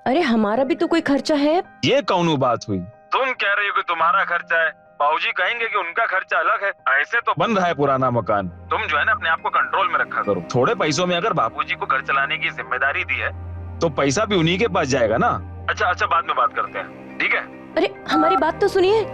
अरे हमारा भी तो कोई खर्चा है। ये कौन बात हुई? तुम कह रही हो कि तुम्हारा खर्चा है बाबूजी कहेंगे कि उनका खर्चा अलग है। ऐसे तो बन रहा है पुराना मकान। तुम जो है ना अपने आप को कंट्रोल में रखा करो। थोड़े पैसों में अगर बाबूजी को घर चलाने की जिम्मेदारी दी है तो पैसा भी उन्हीं के पास जाएगा ना। अच्छा बाद में बात करते हैं, ठीक है? अरे हमारी बात तो सुनिए।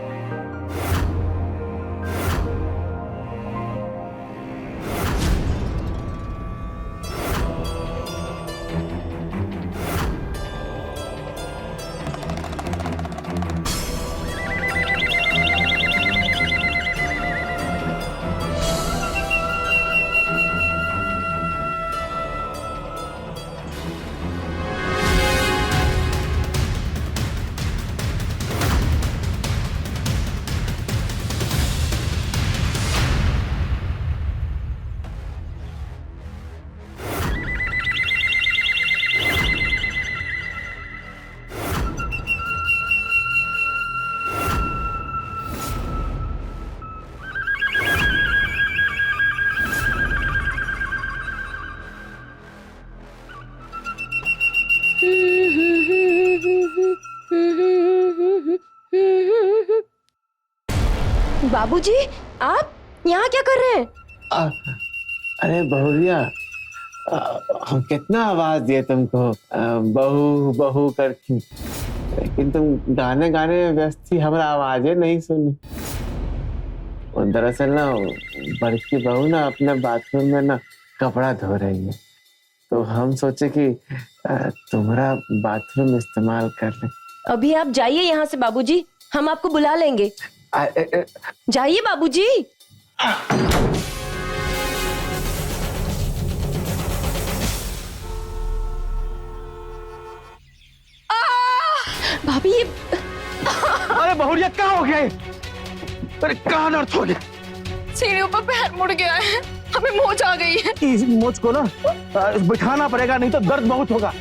बाबूजी, आप यहाँ क्या कर रहे हैं? अरे बहुरिया, हम कितना आवाज दिए तुमको बहू बहू करके, लेकिन तुम गाने गाने में व्यस्त थी, हमारा आवाजें नहीं सुनी। और दरअसल ना बड़की बहू ना अपने बाथरूम में ना कपड़ा धो रही है, तो हम सोचे कि तुम्हारा बाथरूम इस्तेमाल कर ले। अभी आप जाइए यहाँ से बाबूजी, हम आपको बुला लेंगे। जाइए बाबूजी। भाभी ये अरे बहुरिया क्या हो गया? अरे कहाँ दर्द हो गया? सीढ़ियों पर पैर मुड़ गया है, हमें मोच आ गई है। इस मोच को ना बिठाना पड़ेगा, नहीं तो दर्द बहुत होगा।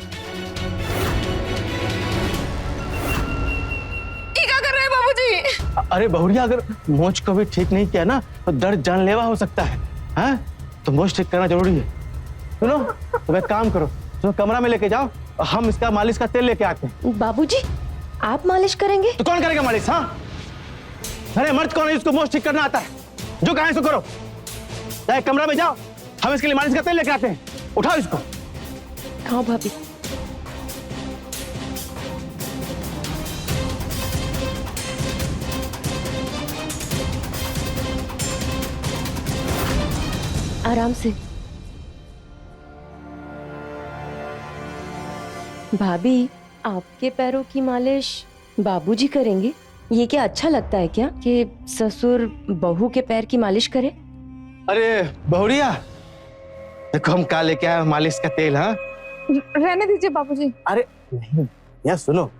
क्या कर रहे हैं बाबूजी? अरे बहुरिया, अगर मोच को भी ठीक नहीं किया ना तो दर्द जानलेवा हो सकता है। हाँ? तो मोच ठीक करना जरूरी है। सुनो, तो एक काम करो, तुम कमरा में लेके जाओ, हम इसका मालिश का तेल लेके आते हैं। बाबूजी, आप मालिश करेंगे? तो कौन करेगा मालिश? हाँ, अरे मर्द कौन है जिसको मोच ठीक करना आता है? जो कहा इसको करो। जाए कमरा में जाओ, हम इसके लिए मालिश का तेल लेके आते हैं। उठाओ इसको। हाँ भाभी। आराम से। भाभी, आपके पैरों की मालिश बाबूजी करेंगे? ये क्या अच्छा लगता है क्या कि ससुर बहू के पैर की मालिश करे? अरे बहुरिया, देखो हम क्या लेके आए मालिश का तेल। हाँ, रहने दीजिए बाबूजी। अरे नहीं, यार सुनो,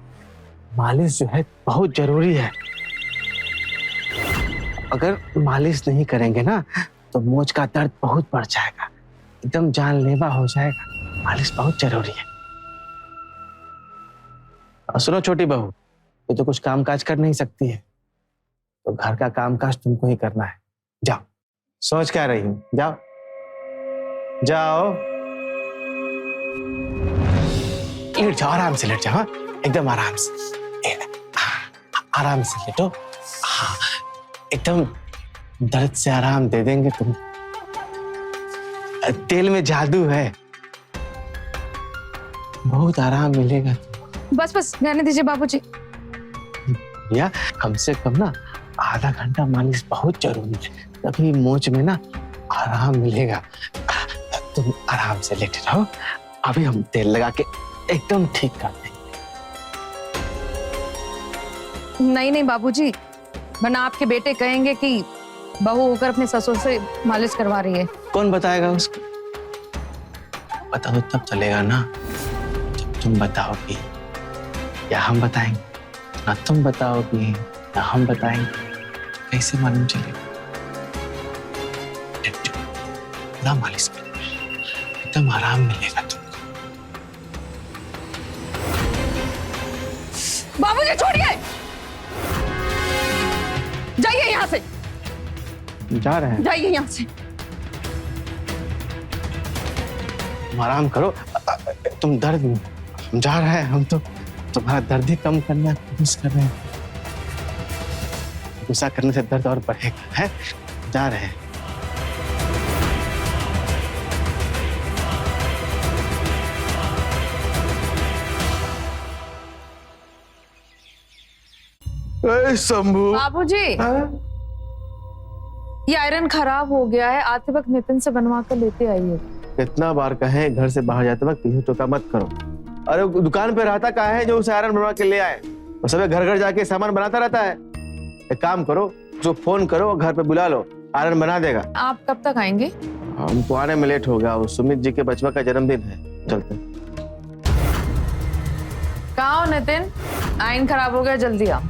मालिश जो है बहुत जरूरी है। अगर मालिश नहीं करेंगे ना तो मोच का दर्द बहुत बढ़ जाएगा, एकदम जानलेवा हो जाएगा। मालिश बहुत जरूरी है। और सुनो छोटी बहू, ये तो कुछ काम काज कर नहीं सकती है, तो घर का काम काज तुमको ही करना है। जाओ, सोच क्या रही हूँ, जाओ जाओ, लेट जाओ, आराम से लेट जाओ। हाँ? एकदम आराम से, आराम से लेटो। हाँ, एकदम दर्द से आराम दे देंगे तुम। तेल में जादू है, बहुत आराम मिलेगा। बस रहने दीजिए बाबूजी। या कम से कम ना आधा घंटा मालिश बहुत जरूरी है, तभी मोच में ना आराम मिलेगा। तुम आराम से लेटे रहो, अभी हम तेल लगा के एकदम ठीक कर देंगे। नहीं बाबूजी, वरना आपके बेटे कहेंगे कि बहू होकर अपने ससुर से मालिश करवा रही है। कौन बताएगा उसको? पता तो तब चलेगा ना जब तुम बताओगी या हम बताएंगे। ना तुम बताओगी ना हम बताएंगे, कैसे मालूम चलेगा? ना मालिश कर, एकदम आराम मिलेगा तुमको। बाबूजी छोड़िए, जाइए यहाँ से। जा रहे हैं? जाइए यहाँ से। तुम आराम करो, तुम दर्द में, हम जा रहे हैं। हम तो तुम्हारा दर्द ही कम करने की कोशिश कर रहे हैं। गुस्सा करने से दर्द और बढ़ेगा। है जा रहे हैं। शंभू बाबूजी, ये आयरन खराब हो गया है, आते वक्त नितिन से बनवा कर लेते आइए। कितना बार कहें घर से बाहर जाते वक्त पीछे टोका मत करो। अरे वो दुकान पे रहता कहाँ है जो उसे आयरन बनवा के ले आए? वो सब घर घर जाके सामान बनाता रहता है। एक काम करो, जो फोन करो घर पे बुला लो, आयरन बना देगा। आप कब तक आएंगे? हमको आने में लेट हो गया, वो सुमित जी के बचवा का जन्मदिन है, चलते। कहाँ हो नितिन? आयरन खराब हो गया, जल्दी आओ।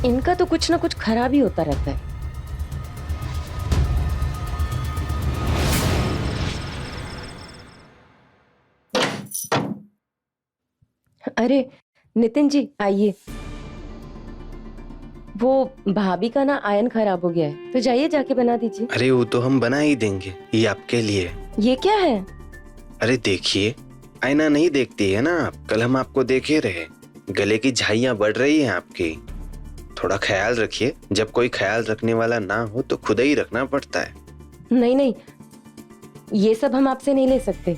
इनका तो कुछ ना कुछ खराब ही होता रहता है। अरे नितिन जी आइए। वो भाभी का ना आयरन खराब हो गया है, तो जाइए जाके बना दीजिए। अरे वो तो हम बना ही देंगे, ये आपके लिए। ये क्या है? अरे देखिए, आईना नहीं देखती है ना आप, कल हम आपको देखे रहे, गले की झाइयां बढ़ रही हैं आपकी, थोड़ा ख्याल रखिए। जब कोई ख्याल रखने वाला ना हो तो खुद ही रखना पड़ता है। नहीं नहीं, ये सब हम आपसे नहीं ले सकते,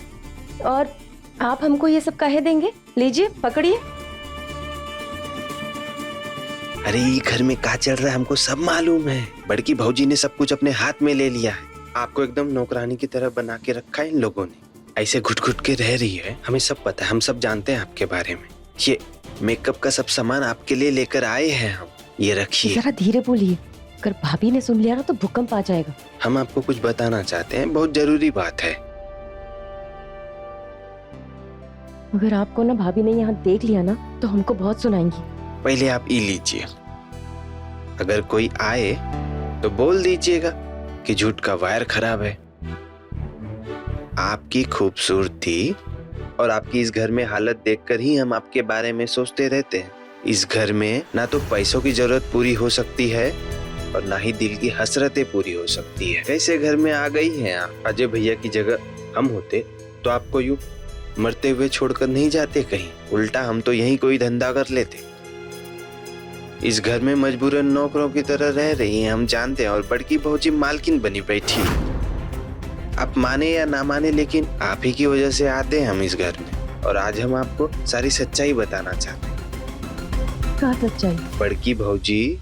और आप हमको ये सब काहे देंगे? लीजिए पकड़िए। अरे ये घर में क्या चल रहा है हमको सब मालूम है। बड़की भौजी ने सब कुछ अपने हाथ में ले लिया है, आपको एकदम नौकरानी की तरह बना के रखा है इन लोगों ने। ऐसे घुट घुट के रह रही है, हमें सब पता है, हम सब जानते हैं आपके बारे में। ये मेकअप का सब सामान आपके लिए लेकर आए हैं हम, ये रखिए। जरा धीरे बोलिए, अगर भाभी ने सुन लिया ना तो भूकंप आ जाएगा। हम आपको कुछ बताना चाहते हैं, बहुत जरूरी बात है। अगर आपको ना भाभी ने यहाँ देख लिया ना तो हमको बहुत सुनाएंगी। पहले आप ई लीजिए, अगर कोई आए तो बोल दीजिएगा कि झूठ का वायर खराब है। आपकी खूबसूरती और आपकी इस घर में हालत देखकर ही हम आपके बारे में सोचते रहते हैं। इस घर में ना तो पैसों की जरूरत पूरी हो सकती है और ना ही दिल की हसरतें पूरी हो सकती है। कैसे घर में आ गई हैं आप? अजय भैया की जगह हम होते तो आपको यूं मरते हुए छोड़कर नहीं जाते कहीं, उल्टा हम तो यहीं कोई धंधा कर लेते। इस घर में मजबूरन नौकरों की तरह रह रही हैं, हम जानते हैं, और बड़की भौजी मालकिन बनी बैठी है। आप माने या ना माने, लेकिन आप ही की वजह से आते हैं हम इस घर में, और आज हम आपको सारी सच्चाई बताना चाहते हैं। क्या सच्चाई? बड़की भौजी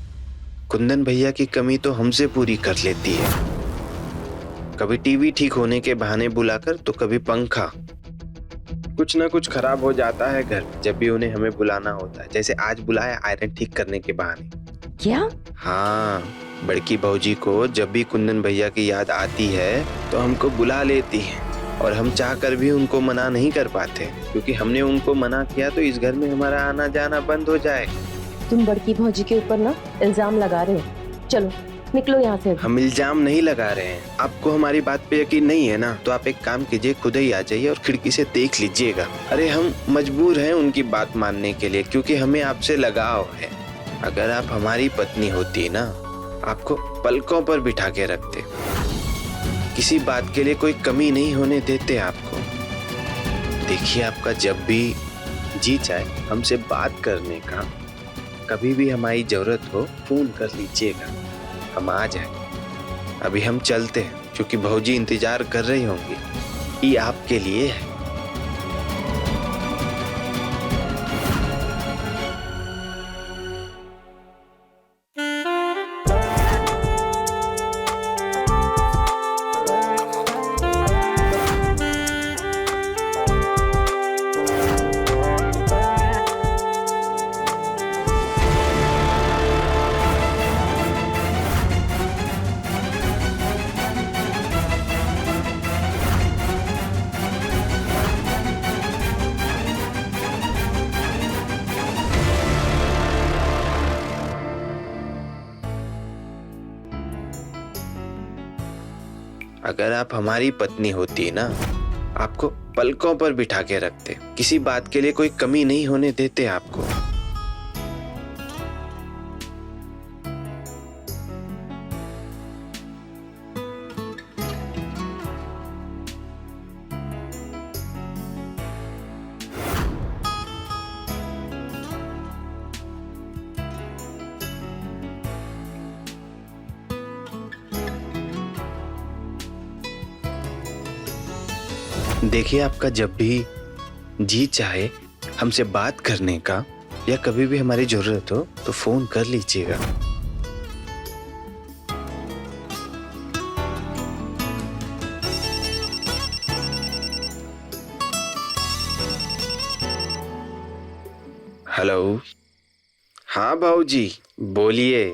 कुंदन भैया की कमी तो हमसे पूरी कर लेती है, कभी टीवी ठीक होने के बहाने बुलाकर, तो कभी पंखा। कुछ ना कुछ खराब हो जाता है घर में जब भी उन्हें हमें बुलाना होता है, जैसे आज बुलाया आयरन ठीक करने के बहाने। क्या? हाँ, बड़की भौजी को जब भी कुंदन भैया की याद आती है तो हमको बुला लेती है, और हम चाहकर भी उनको मना नहीं कर पाते, क्योंकि हमने उनको मना किया तो इस घर में हमारा आना जाना बंद हो जाए। तुम बड़की भौजी के ऊपर ना इल्जाम लगा रहे हो, चलो निकलो यहाँ से। हम इल्जाम नहीं लगा रहे हैं, आपको हमारी बात पे यकीन नहीं है ना, तो आप एक काम कीजिए, खुद ही आ जाइए और खिड़की से देख लीजिएगा। अरे हम मजबूर हैं उनकी बात मानने के लिए, क्योंकि हमें आपसे लगाव है। अगर आप हमारी पत्नी होती ना, आपको पलकों पर बिठा के रखते, किसी बात के लिए कोई कमी नहीं होने देते आपको। देखिए, आपका जब भी जी चाहे हमसे बात करने का, कभी भी हमारी जरूरत हो, फोन कर लीजिएगा, हम आ जाए। अभी हम चलते हैं, क्योंकि भौजी इंतजार कर रही होंगी। ये आपके लिए है। अगर आप हमारी पत्नी होती ना, आपको पलकों पर बिठा के रखते, किसी बात के लिए कोई कमी नहीं होने देते आपको। देखिए, आपका जब भी जी चाहे हमसे बात करने का या कभी भी हमारी जरूरत हो तो फोन कर लीजिएगा। हेलो। हाँ भाऊजी, बोलिए।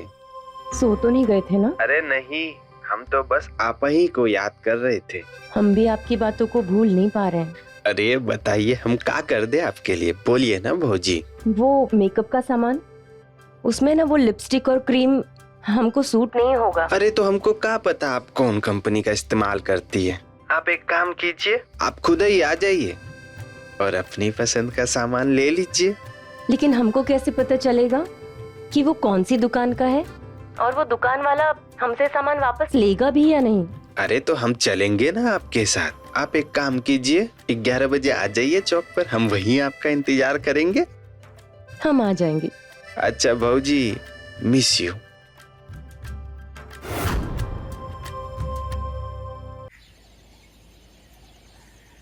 सो तो नहीं गए थे ना? अरे नहीं, हम तो बस आप ही को याद कर रहे थे। हम भी आपकी बातों को भूल नहीं पा रहे हैं। अरे बताइए, हम क्या कर दे आपके लिए, बोलिए ना भाऊजी। वो मेकअप का सामान, उसमें ना वो लिपस्टिक और क्रीम हमको सूट नहीं होगा। अरे तो हमको क्या पता आप कौन कंपनी का इस्तेमाल करती है। आप एक काम कीजिए, आप खुद ही आ जाइए और अपनी पसंद का सामान ले लीजिए। लेकिन हमको कैसे पता चलेगा कि वो कौन सी दुकान का है और वो दुकान वाला हमसे सामान वापस लेगा भी या नहीं? अरे तो हम चलेंगे ना आपके साथ। आप एक काम कीजिए, 11 बजे आ जाइए चौक पर, हम वहीं आपका इंतजार करेंगे। हम आ जाएंगे। अच्छा भाऊजी, मिस यू।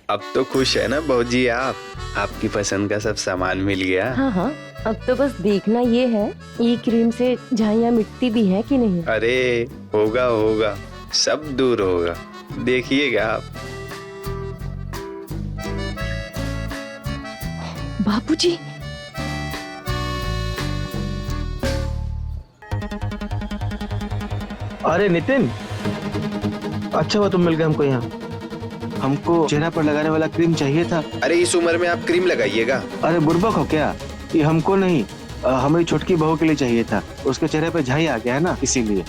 अब तो खुश है ना भाऊजी आप? आपकी पसंद का सब सामान मिल गया। हाँ हाँ, अब तो बस देखना ये है ये क्रीम से झाइयाँ मिटती भी है कि नहीं। अरे होगा होगा, सब दूर होगा, देखिएगा आप। बाबूजी, अरे नितिन, अच्छा हुआ तुम मिल गए हमको यहाँ। हमको चेहरा पर लगाने वाला क्रीम चाहिए था। अरे इस उम्र में आप क्रीम लगाइएगा? अरे बुर्बक हो क्या? ये हमको नहीं, हमारी छोटकी बहू के लिए चाहिए था। उसके चेहरे पे झाई आ गया है ना, इसीलिए।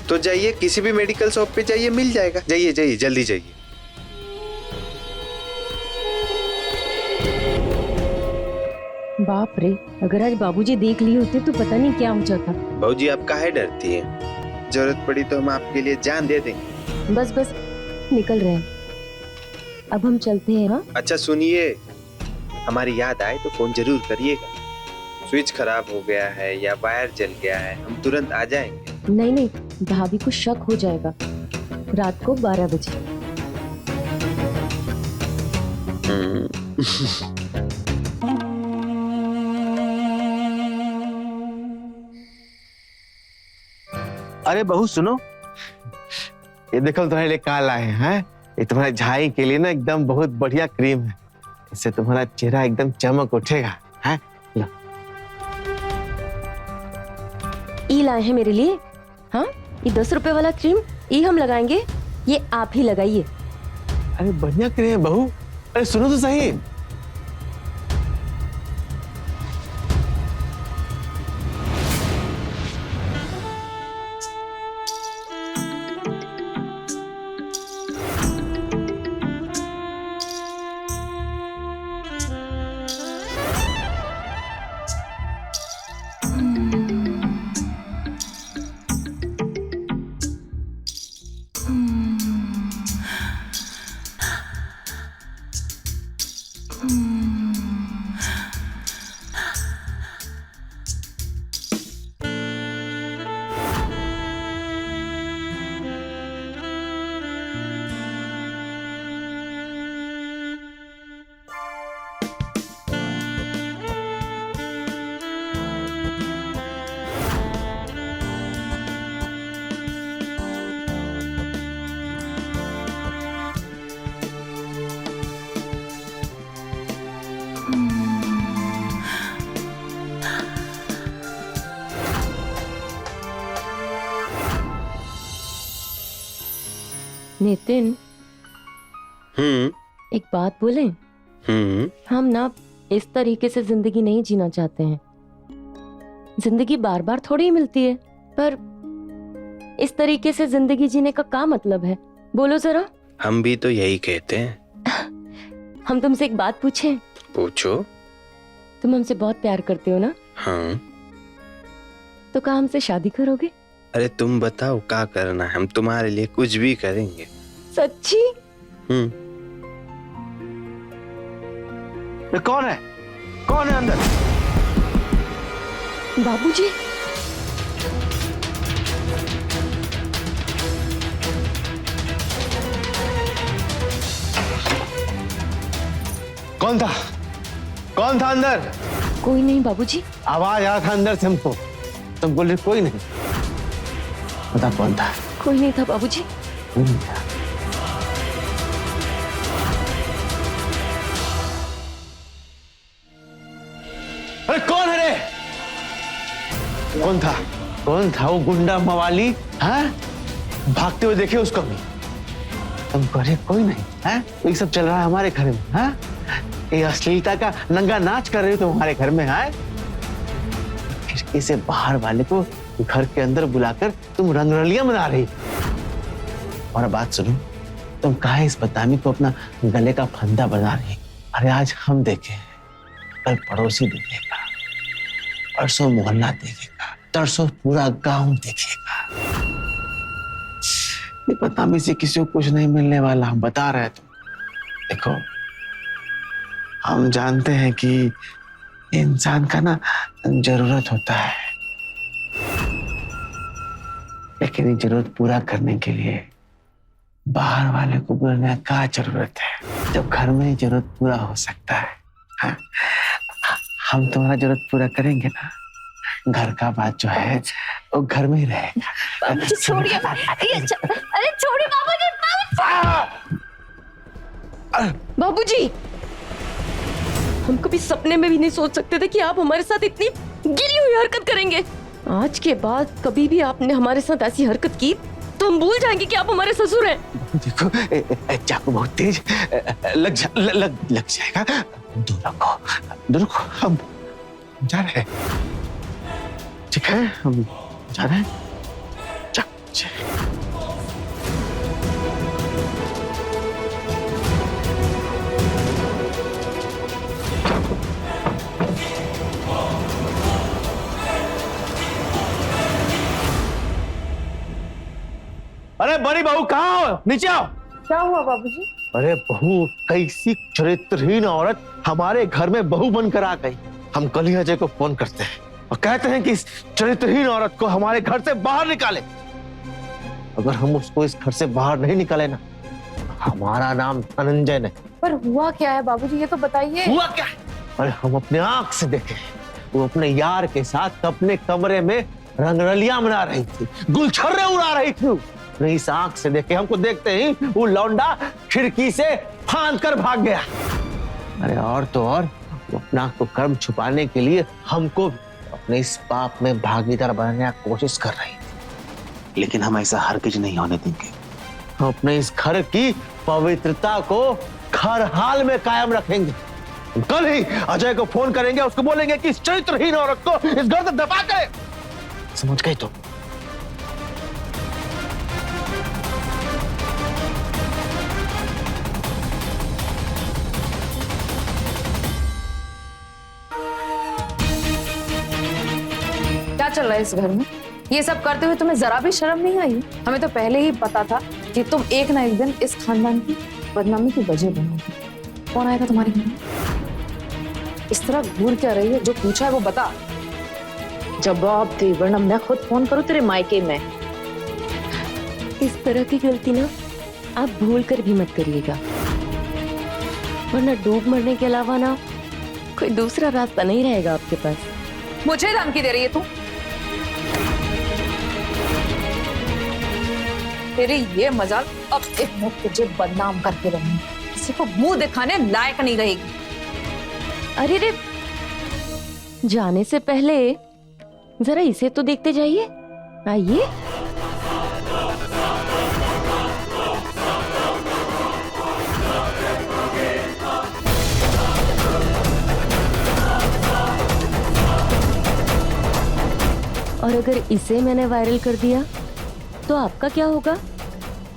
तो जाइए, किसी भी मेडिकल शॉप पे जाइए, मिल जाएगा। जाइए जाइए, जल्दी जाइए। बाप रे, अगर आज बाबूजी देख लिए होते तो पता नहीं क्या हो जाता। भाऊजी, आप काहे डरती हैं? जरूरत पड़ी तो हम आपके लिए जान दे देंगे। बस बस, निकल रहे हैं, अब हम चलते हैं। हाँ अच्छा सुनिए, हमारी याद आए तो फोन जरूर करिएगा। स्विच खराब हो गया है या वायर जल गया है, हम तुरंत आ जाएंगे। नहीं नहीं, भाभी को शक हो जाएगा। रात को 12 बजे। अरे बहू सुनो, ये देखो तुम्हारे लिए क्या लाए हैं। ये तुम्हारे झाई के लिए ना एकदम बहुत बढ़िया क्रीम है। इससे तुम्हारा चेहरा एकदम चमक उठेगा। हैं? लो। ये लाए हैं मेरे लिए। हाँ, ये 10 रुपए वाला क्रीम, ये हम लगाएंगे, ये आप ही लगाइए। अरे बढ़िया क्रीम है बहू। अरे सुनो तो सही। नितिन, एक बात बोले? हम ना इस तरीके से जिंदगी नहीं जीना चाहते हैं। जिंदगी बार बार थोड़ी ही मिलती है, पर इस तरीके से जिंदगी जीने का क्या मतलब है? बोलो जरा। हम भी तो यही कहते हैं। हम तुमसे एक बात पूछें? पूछो। तुम हमसे बहुत प्यार करते हो ना? हाँ। तो क्या हमसे शादी करोगे? अरे तुम बताओ क्या करना है, हम तुम्हारे लिए कुछ भी करेंगे। सच्ची? ये कौन है? कौन है अंदर? बाबूजी। कौन था? कौन था अंदर? कोई नहीं बाबूजी। आवाज आ रहा था अंदर से हमको, तुम बोल रहे कोई नहीं। बता कौन था? कोई नहीं था बाबूजी। कोई नहीं था। अरे कौन है रे? कौन था? कौन था वो गुंडा मवाली? हाँ, भागते हुए देखे उसको भी। तुम कह रहे कोई नहीं है? ये सब चल रहा है हमारे घर में। हाँ, ये अश्लीलता का नंगा नाच कर रहे हो तुम हमारे घर में। है खिड़की से बाहर वाले को घर के अंदर बुलाकर तुम रंगरलियां मना रही। और बात सुनो, तुम काहे इस बदनामी को अपना गले का फंदा बना रही? अरे आज हम देखे, कल पड़ोसी देखेगा, परसों मोहल्ला देखेगा, तरसों पूरा गांव देखेगा। ये बदनामी से किसी को कुछ नहीं मिलने वाला, हम बता रहे हैं। तुम देखो, हम जानते हैं कि इंसान का ना जरूरत होता है, लेकिन ये जरूरत पूरा करने के लिए बाहर वाले को बुलाने का जरूरत है, जब घर में ही जरूरत पूरा हो सकता है। हाँ? हम तुम्हारा जरूरत पूरा करेंगे ना, घर का बात जो है वो घर में ही रहेगा। बाबूजी छोड़िए, अरे छोड़िए बाबूजी। बाबूजी, हम कभी सपने में भी नहीं सोच सकते थे कि आप हमारे साथ इतनी गिरी हुई हरकत करेंगे। आज के बाद कभी भी आपने हमारे साथ ऐसी हरकत की तो हम भूल जाएंगे कि आप हमारे ससुर हैं। देखो, चाकू बहुत तेज लग जाएगा। दूर रखो, हम जा रहे हैं। ठीक है, हम जा रहे हैं। अरे बड़ी बहू कहाँ हो? नीचे आओ। क्या हुआ बाबूजी? अरे बहू, कैसी चरित्रहीन औरत हमारे घर में बहू बनकर आ गई। हम कल ही अजय को फोन करते हैं और कहते हैं कि इस चरित्रहीन औरत को हमारे घर से बाहर निकाले। अगर हम उसको इस घर से बाहर नहीं निकाले ना, हमारा नाम धनंजय नहीं। पर हुआ क्या है बाबूजी, ये तो बताइए। हुआ क्या है? अरे हम अपने आंख से देखे, वो अपने यार के साथ अपने कमरे में रंगरलियां मना रही थी, गुलछर्रे उड़ा रही थी। नहीं, इस आंख से देखे, हमको देखते ही वो लौंडा खिड़की से फांद कर भाग गया। अरे और तो और, वो अपना को कर्म छुपाने के लिए हमको अपने इस पाप में भागीदार बनाने की कोशिश कर रही थी, लेकिन हम ऐसा हरगिज नहीं होने देंगे। हम अपने इस घर की पवित्रता को हर हाल में कायम रखेंगे। कल ही अजय को फोन करेंगे, उसको बोलेंगे कि इस चरित्रहीन औरत को इस घर से दफा करे। समझ गए तुम? क्या चल रहा है इस घर में? ये सब करते हुए तुम्हें जरा भी शर्म नहीं आई? हमें तो पहले ही पता था कि तुम एक ना एक दिन इस खानदान की बदनामी की वजह बनोगी। कौन आएगा तुम्हारे घर में? इस तरह घूर क्या रही है? जो पूछा है वो बता। जवाब दे, वरना मैं खुद फोन करूं तेरे मायके में। इस तरह की गलती ना आप भूल कर भी मत करिएगा, वरना डूब मरने के अलावा ना कोई दूसरा रास्ता नहीं रहेगा आपके पास। मुझे धमकी दे रही है तू? तेरी ये मजाक अब एक मैं तुझे बदनाम करके रहूंगी, किसी को मुंह दिखाने लायक नहीं रहेगी। अरे रे, जाने से पहले जरा इसे तो देखते जाइए। आइए। और अगर इसे मैंने वायरल कर दिया तो आपका क्या होगा?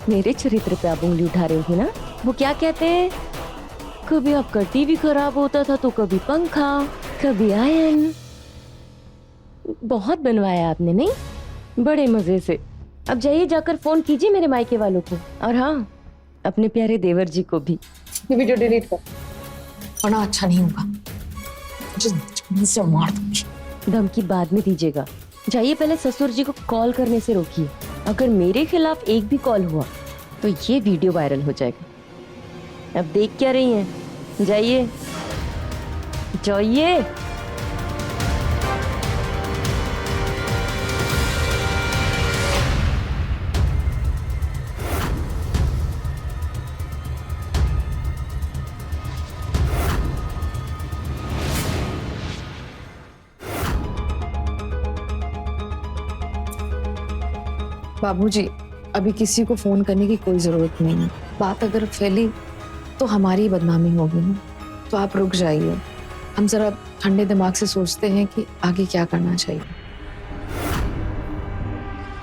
मेरे चरित्र पे आप उंगली उठा रही थी ना। वो क्या कहते हैं, कभी आपका टीवी खराब होता था तो कभी पंखा, कभी आयरन। बहुत बनवाया आपने, नहीं? बड़े मजे से। अब जाइए, जाकर फोन कीजिए मेरे मायके वालों को, और हाँ, अपने प्यारे देवर जी को भी। ये वीडियो डिलीट कर, वरना अच्छा नहीं होगा। मुझे मार दूंगी। धमकी बाद में दीजिएगा, जाइए पहले ससुर जी को कॉल करने से रोकिए। अगर मेरे खिलाफ एक भी कॉल हुआ तो ये वीडियो वायरल हो जाएगा। अब देख क्या रही हैं, जाइए जाइए। बाबूजी, अभी किसी को फोन करने की कोई जरूरत नहीं है। बात अगर फैली तो हमारी बदनामी होगी ना। तो आप रुक जाइए, हम जरा ठंडे दिमाग से सोचते हैं कि आगे क्या करना चाहिए।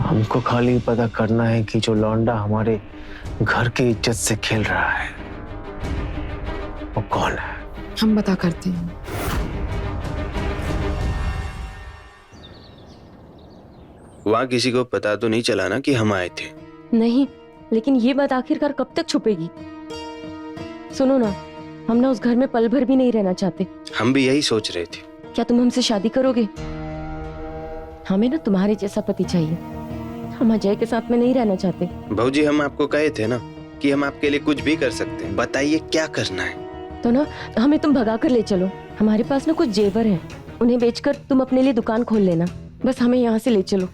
हमको खाली पता करना है कि जो लौंडा हमारे घर की इज्जत से खेल रहा है वो कौन है। हम पता करते हैं। वहाँ किसी को पता तो नहीं चला ना कि हम आए थे? नहीं, लेकिन ये बात आखिरकार कब तक छुपेगी? सुनो ना, हम ना उस घर में पल भर भी नहीं रहना चाहते। हम भी यही सोच रहे थे। क्या तुम हमसे शादी करोगे? हमें ना तुम्हारे जैसा पति चाहिए। हम अजय के साथ में नहीं रहना चाहते। भाऊजी, हम आपको कहे थे ना कि हम आपके लिए कुछ भी कर सकते हैं। बताइए क्या करना है। तो ना हमें तुम भगा कर ले चलो। हमारे पास ना कुछ जेवर हैं, उन्हें बेचकर तुम अपने लिए दुकान खोल लेना। बस हमें यहाँ से ले चलो।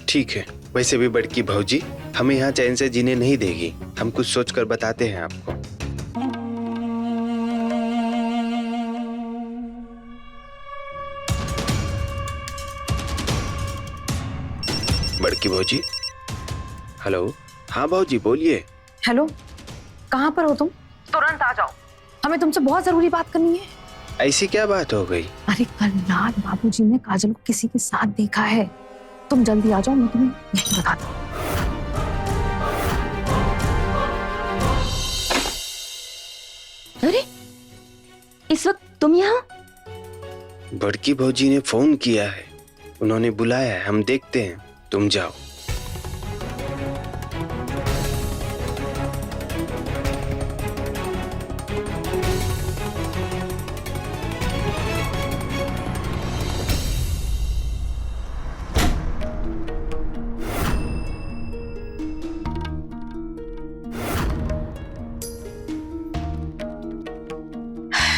ठीक है। वैसे भी बड़की भाऊजी हमें यहाँ चैन से जीने नहीं देगी। हम कुछ सोच कर बताते हैं आपको। बड़की भाऊजी। हेलो। हाँ भाऊजी बोलिए। हेलो, कहाँ पर हो तुम? तुरंत आ जाओ, हमें तुमसे बहुत जरूरी बात करनी है। ऐसी क्या बात हो गई? अरे कल रात बाबूजी ने काजल को किसी के साथ देखा है। तुम जल्दी आ जाओ, मैं तुम्हें यही बताता हूँ। अरे इस वक्त तुम यहाँ? बड़की भाऊजी ने फोन किया है, उन्होंने बुलाया है, हम देखते हैं। तुम जाओ।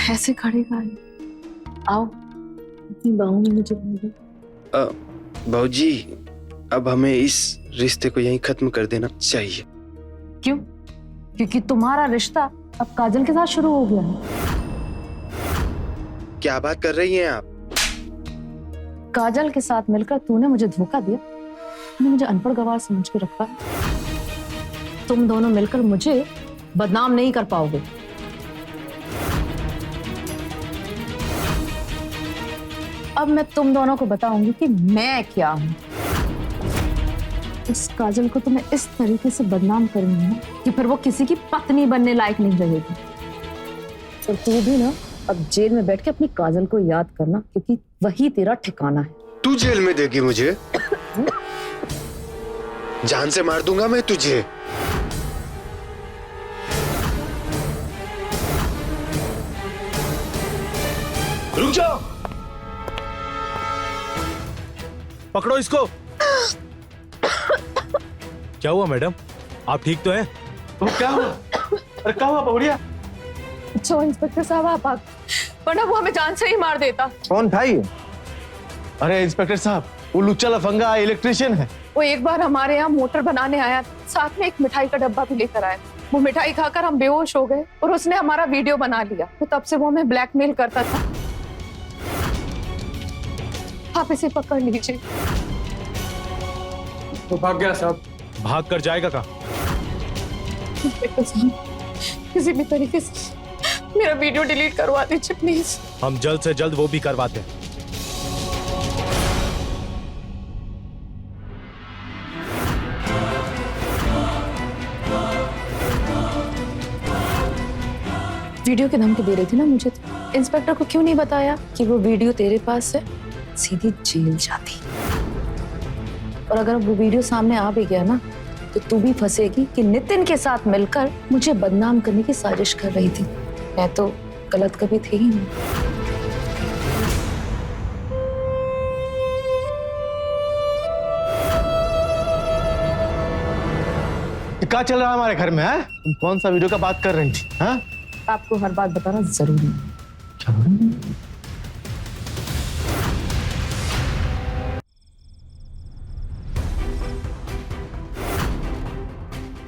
ऐसे खड़े आओ, अपनी बाहों में मुझे भाऊजी, अब हमें इस रिश्ते को यहीं खत्म कर देना चाहिए। क्यों? क्योंकि तुम्हारा रिश्ता अब काजल के साथ शुरू हो गया है। क्या बात कर रही हैं आप? काजल के साथ मिलकर तूने मुझे धोखा दिया। तूने मुझे अनपढ़ गवार समझ के रखा। तुम दोनों मिलकर मुझे बदनाम नहीं कर पाओगे। अब मैं तुम दोनों को बताऊंगी कि मैं क्या हूं। इस काजल को तो मैं इस तरीके से बदनाम करूंगी ना कि फिर वो किसी की पत्नी बनने लायक नहीं रहेगी। और तू भी ना अब जेल में बैठ के अपनी काजल को याद करना, क्योंकि वही तेरा ठिकाना है। तू जेल में देगी मुझे? जान से मार दूंगा मैं तुझे। रुक जाओ, पकड़ो इसको। क्या हुआ मैडम, आप ठीक तो हैं? क्या हुआ? अरे क्या हुआ बहुड़िया? अच्छा इंस्पेक्टर साहब आप वरना वो हमें जान से ही मार देता। कौन था ये? अरे इंस्पेक्टर साहब, वो लुच्चा लफंगा इलेक्ट्रिशियन है। वो एक बार हमारे यहाँ मोटर बनाने आया, साथ में एक मिठाई का डब्बा भी लेकर आया। वो मिठाई खाकर हम बेहोश हो गए और उसने हमारा वीडियो बना लिया। तो तब से वो हमें ब्लैकमेल करता था। आप इसे पकड़ लीजिए। तो भाग गया साहब। भाग कर जाएगा कहाँ? किसी भी तरीके से मेरा वीडियो डिलीट करवा दीजिए प्लीज। हम जल्द से जल्द वो भी करवाते हैं। वीडियो की धमकी दे रही थी ना मुझे, तो इंस्पेक्टर को क्यों नहीं बताया कि वो वीडियो तेरे पास है? सीधी जेल जाती। और अगर वो वीडियो सामने आ भी गया ना, तो तू भी फंसेगी कि नितिन के साथ मिलकर मुझे बदनाम करने की साजिश कर रही थी। मैं तो गलत कभी थी ही नहीं। क्या चल रहा है हमारे घर में? है तुम कौन सा वीडियो का बात कर रही थी? हाँ आपको हर बात बताना जरूरी है।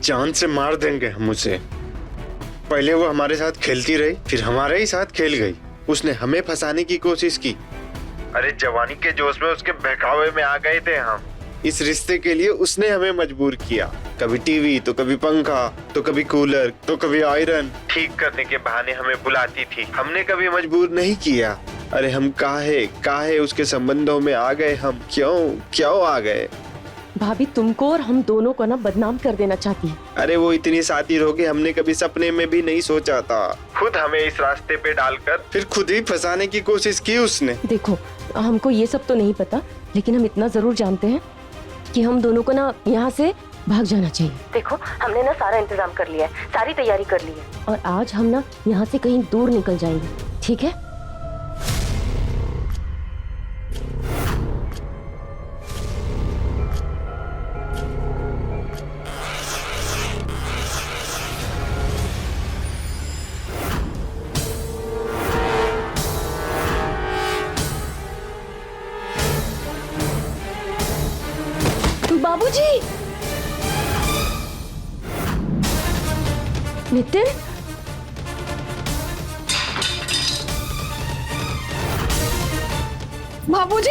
जान से मार देंगे हम उसे। पहले वो हमारे साथ खेलती रही, फिर हमारे ही साथ खेल गई। उसने हमें फंसाने की कोशिश की। अरे जवानी के जोश में उसके बहकावे में आ गए थे हम। इस रिश्ते के लिए उसने हमें मजबूर किया। कभी टीवी तो कभी पंखा तो कभी कूलर तो कभी आयरन ठीक करने के बहाने हमें बुलाती थी। हमने कभी मजबूर नहीं किया। अरे हम काहे उसके संबंधों में आ गए। हम क्यों आ गए? भाभी तुमको और हम दोनों को ना बदनाम कर देना चाहती है। अरे वो इतनी शातिर होगी हमने कभी सपने में भी नहीं सोचा था। खुद हमें इस रास्ते पे डालकर फिर खुद ही फंसाने की कोशिश की उसने। देखो हमको ये सब तो नहीं पता, लेकिन हम इतना जरूर जानते हैं कि हम दोनों को ना यहाँ से भाग जाना चाहिए। देखो हमने ना सारा इंतजाम कर लिया है, सारी तैयारी कर ली है, और आज हम ना यहाँ से कहीं दूर निकल जाएंगे, ठीक है? बाबूजी! नितिन? बाबूजी,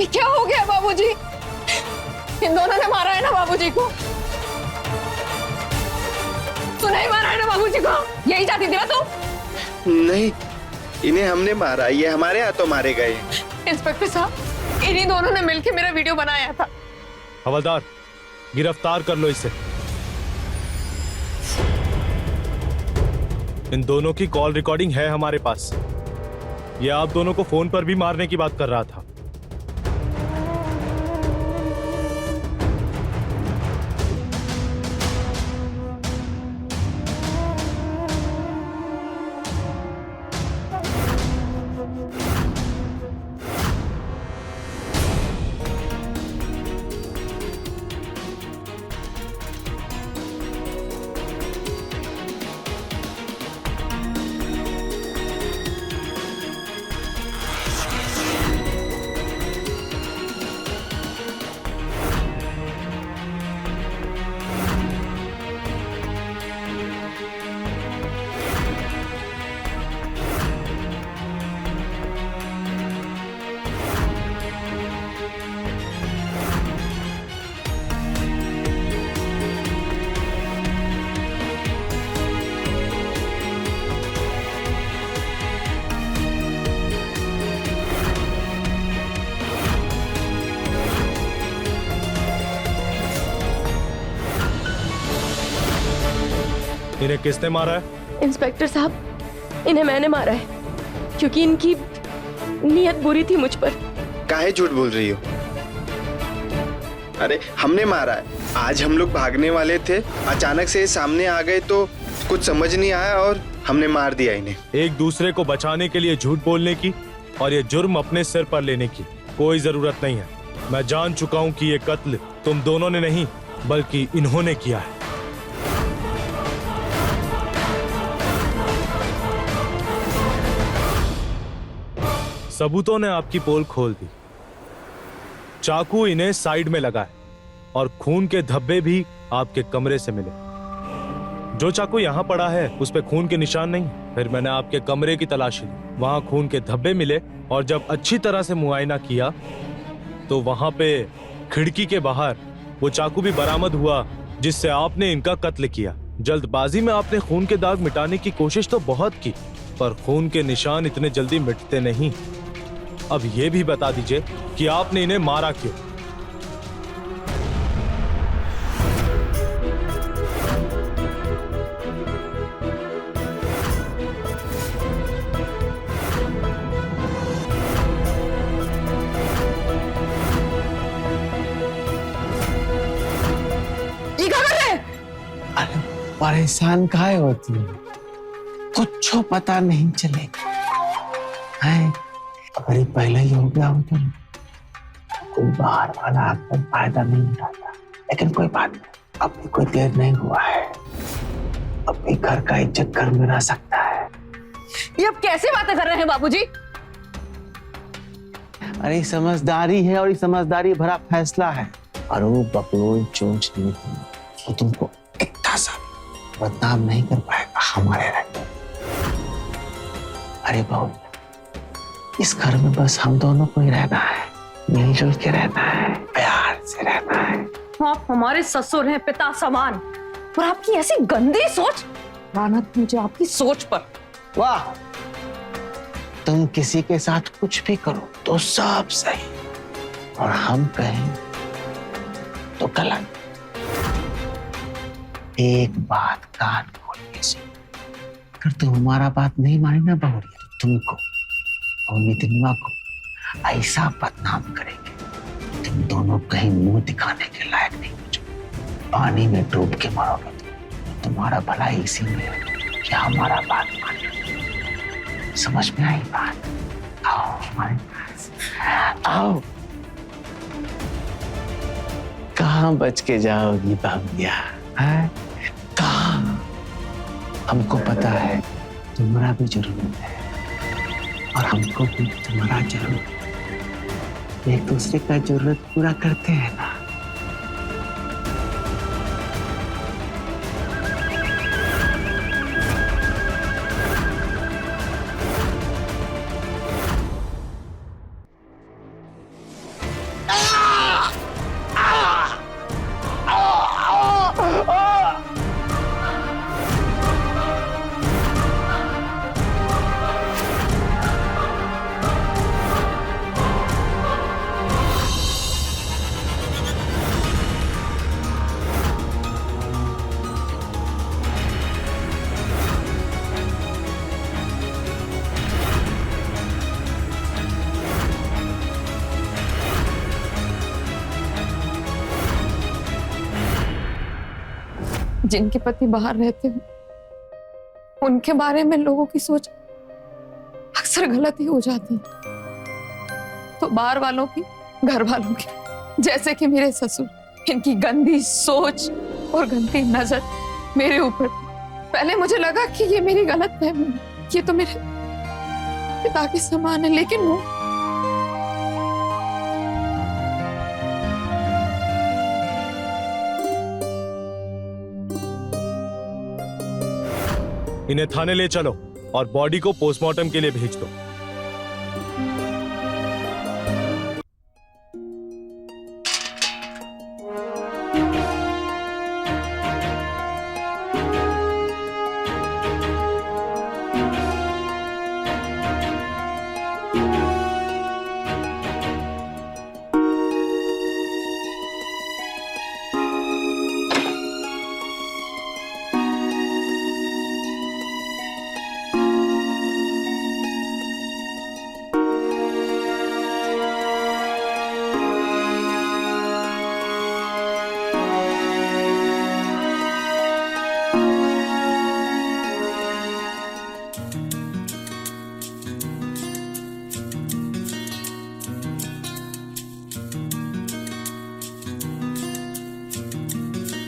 ये क्या हो गया बाबूजी? इन दोनों ने मारा है ना बाबूजी को? तो नहीं मारा है ना बाबूजी को? यही चाहती थी ना तुम? नहीं, इन्हें हमने मारा। ये हमारे हाथों मारे गए। इंस्पेक्टर साहब, इन्हीं दोनों ने मिलकर मेरा वीडियो बनाया था। हवलदार, गिरफ्तार कर लो इसे। इन दोनों की कॉल रिकॉर्डिंग है हमारे पास। ये आप दोनों को फोन पर भी मारने की बात कर रहा था। इन्हें किसने मारा है? इंस्पेक्टर साहब, इन्हें मैंने मारा है क्योंकि इनकी नीयत बुरी थी मुझ पर। काहे झूठ बोल रही हो? अरे हमने मारा है। आज हम लोग भागने वाले थे, अचानक से सामने आ गए तो कुछ समझ नहीं आया और हमने मार दिया इन्हें। एक दूसरे को बचाने के लिए झूठ बोलने की और ये जुर्म अपने सिर पर लेने की कोई जरूरत नहीं है। मैं जान चुका हूँ कि ये कत्ल तुम दोनों ने नहीं बल्कि इन्होंने किया है। सबूतों ने आपकी पोल खोल दी। चाकू इन्हें साइड में लगा है और खून के धब्बे भी आपके कमरे से मिले। जो चाकू यहां पड़ा है उस पे खून के निशान नहीं। फिर मैंने आपके कमरे की तलाशी ली, वहां खून के धब्बे मिले और जब अच्छी तरह से मुआयना किया तो वहां पे खिड़की के बाहर वो चाकू भी बरामद हुआ जिससे आपने इनका कत्ल किया। जल्दबाजी में आपने खून के दाग मिटाने की कोशिश तो बहुत की, पर खून के निशान इतने जल्दी मिटते नहीं। अब ये भी बता दीजिए कि आपने इन्हें मारा क्यों? ये क्या कर रहे? अरे परेशान काहे होती है? कुछ पता नहीं चलेगा है। अगर ये पहले ही हो गया होता ना, कोई बाहर वाला आपका फायदा नहीं उठाता। लेकिन कोई बात नहीं, अब भी कोई देर नहीं हुआ है। अपने घर का इज्जत घर में रह सकता है। ये अब कैसे बातें कर रहे हैं बाबूजी? अरे समझदारी है और ये समझदारी भरा फैसला है। और वो बकलोल चोंच नहीं है, वो तुमको इतना सा बदनाम नहीं कर पाएगा हमारे रहते। अरे बहू, इस घर में बस हम दोनों को ही रहना है, मिलजुल के रहना है, प्यार से रहना है। आप हमारे ससुर हैं, पिता समान, और आपकी ऐसी गंदी सोच, लानत मुझे आपकी सोच पर। वाह, तुम किसी के साथ कुछ भी करो तो सब सही, और हम कहें तो गलत। एक बात कान खोल के सुन, अगर तुम हमारा बात नहीं मानी ना बहुरिया, तुमको और नितिनवा को ऐसा बदनाम करेंगे तुम दोनों कहीं मुंह दिखाने के लायक नहीं बचो, पानी में डूब के मरोगे। तुम्हारा भलाई इसी में है कि हमारा बात मानो। समझ में आई बात? आओ हमारे पास आओ। कहाँ बच के जाओगी बहुरिया? कहाँ? हमको पता है तुम्हारा भी जरूरत है और हमको भी तुम्हारा जरूरत है। एक दूसरे का जरूरत पूरा करते हैं ना। जिनके पति बाहर रहते हो उनके बारे में लोगों की सोच अक्सर गलत ही हो जाती है। तो बाहर वालों की, घर वालों की, जैसे कि मेरे ससुर, इनकी गंदी सोच और गंदी नजर मेरे ऊपर। पहले मुझे लगा कि ये मेरी गलत फहमी, ये तो मेरे पिता के समान है, लेकिन वो इन्हें थाने ले चलो और बॉडी को पोस्टमार्टम के लिए भेज दो।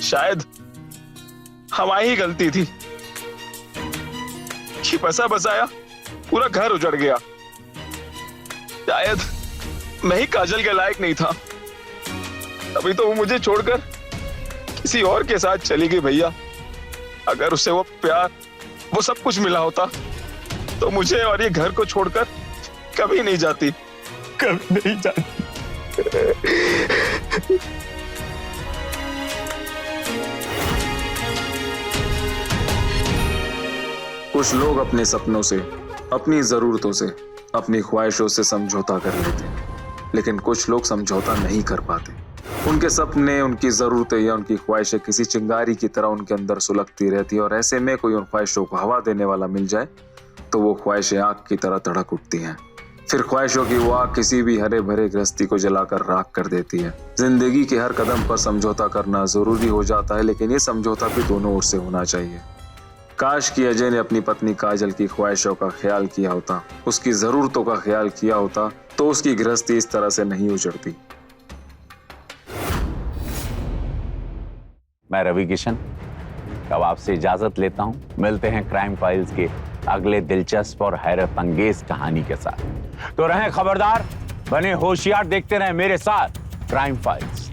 शायद हमारी ही गलती थी कि बसा बसाया पूरा घर उजड़ गया। शायद मैं ही काजल के लायक नहीं था, अभी तो वो मुझे छोड़कर किसी और के साथ चली गई। भैया, अगर उसे वो प्यार, वो सब कुछ मिला होता तो मुझे और ये घर को छोड़कर कभी नहीं जाती, कभी नहीं जाती। कुछ लोग अपने सपनों से, अपनी जरूरतों से, अपनी ख्वाहिशों से समझौता कर लेते हैं, लेकिन कुछ लोग समझौता नहीं कर पाते। उनके सपने, उनकी जरूरतें या उनकी ख्वाहिशें किसी चिंगारी की तरह उनके अंदर सुलगती रहती है, और ऐसे में कोई उन ख्वाहिशों को हवा देने वाला मिल जाए तो वो ख्वाहिशें आग की तरह तड़क उठती हैं। फिर ख्वाहिशों की वो आग किसी भी हरे भरे गृहस्थी को जलाकर राख कर देती है। जिंदगी के हर कदम पर समझौता करना जरूरी हो जाता है, लेकिन ये समझौता भी दोनों ओर से होना चाहिए। काश कि अजय ने अपनी पत्नी काजल की ख्वाहिशों का ख्याल किया होता, उसकी जरूरतों का ख्याल किया होता, तो उसकी गृहस्थी इस तरह से नहीं उजड़ती। मैं रवि किशन, अब आपसे इजाजत लेता हूं। मिलते हैं क्राइम फाइल्स के अगले दिलचस्प और हैरत अंगेज कहानी के साथ। तो रहें खबरदार, बने होशियार, देखते रहें मेरे साथ क्राइम फाइल्स।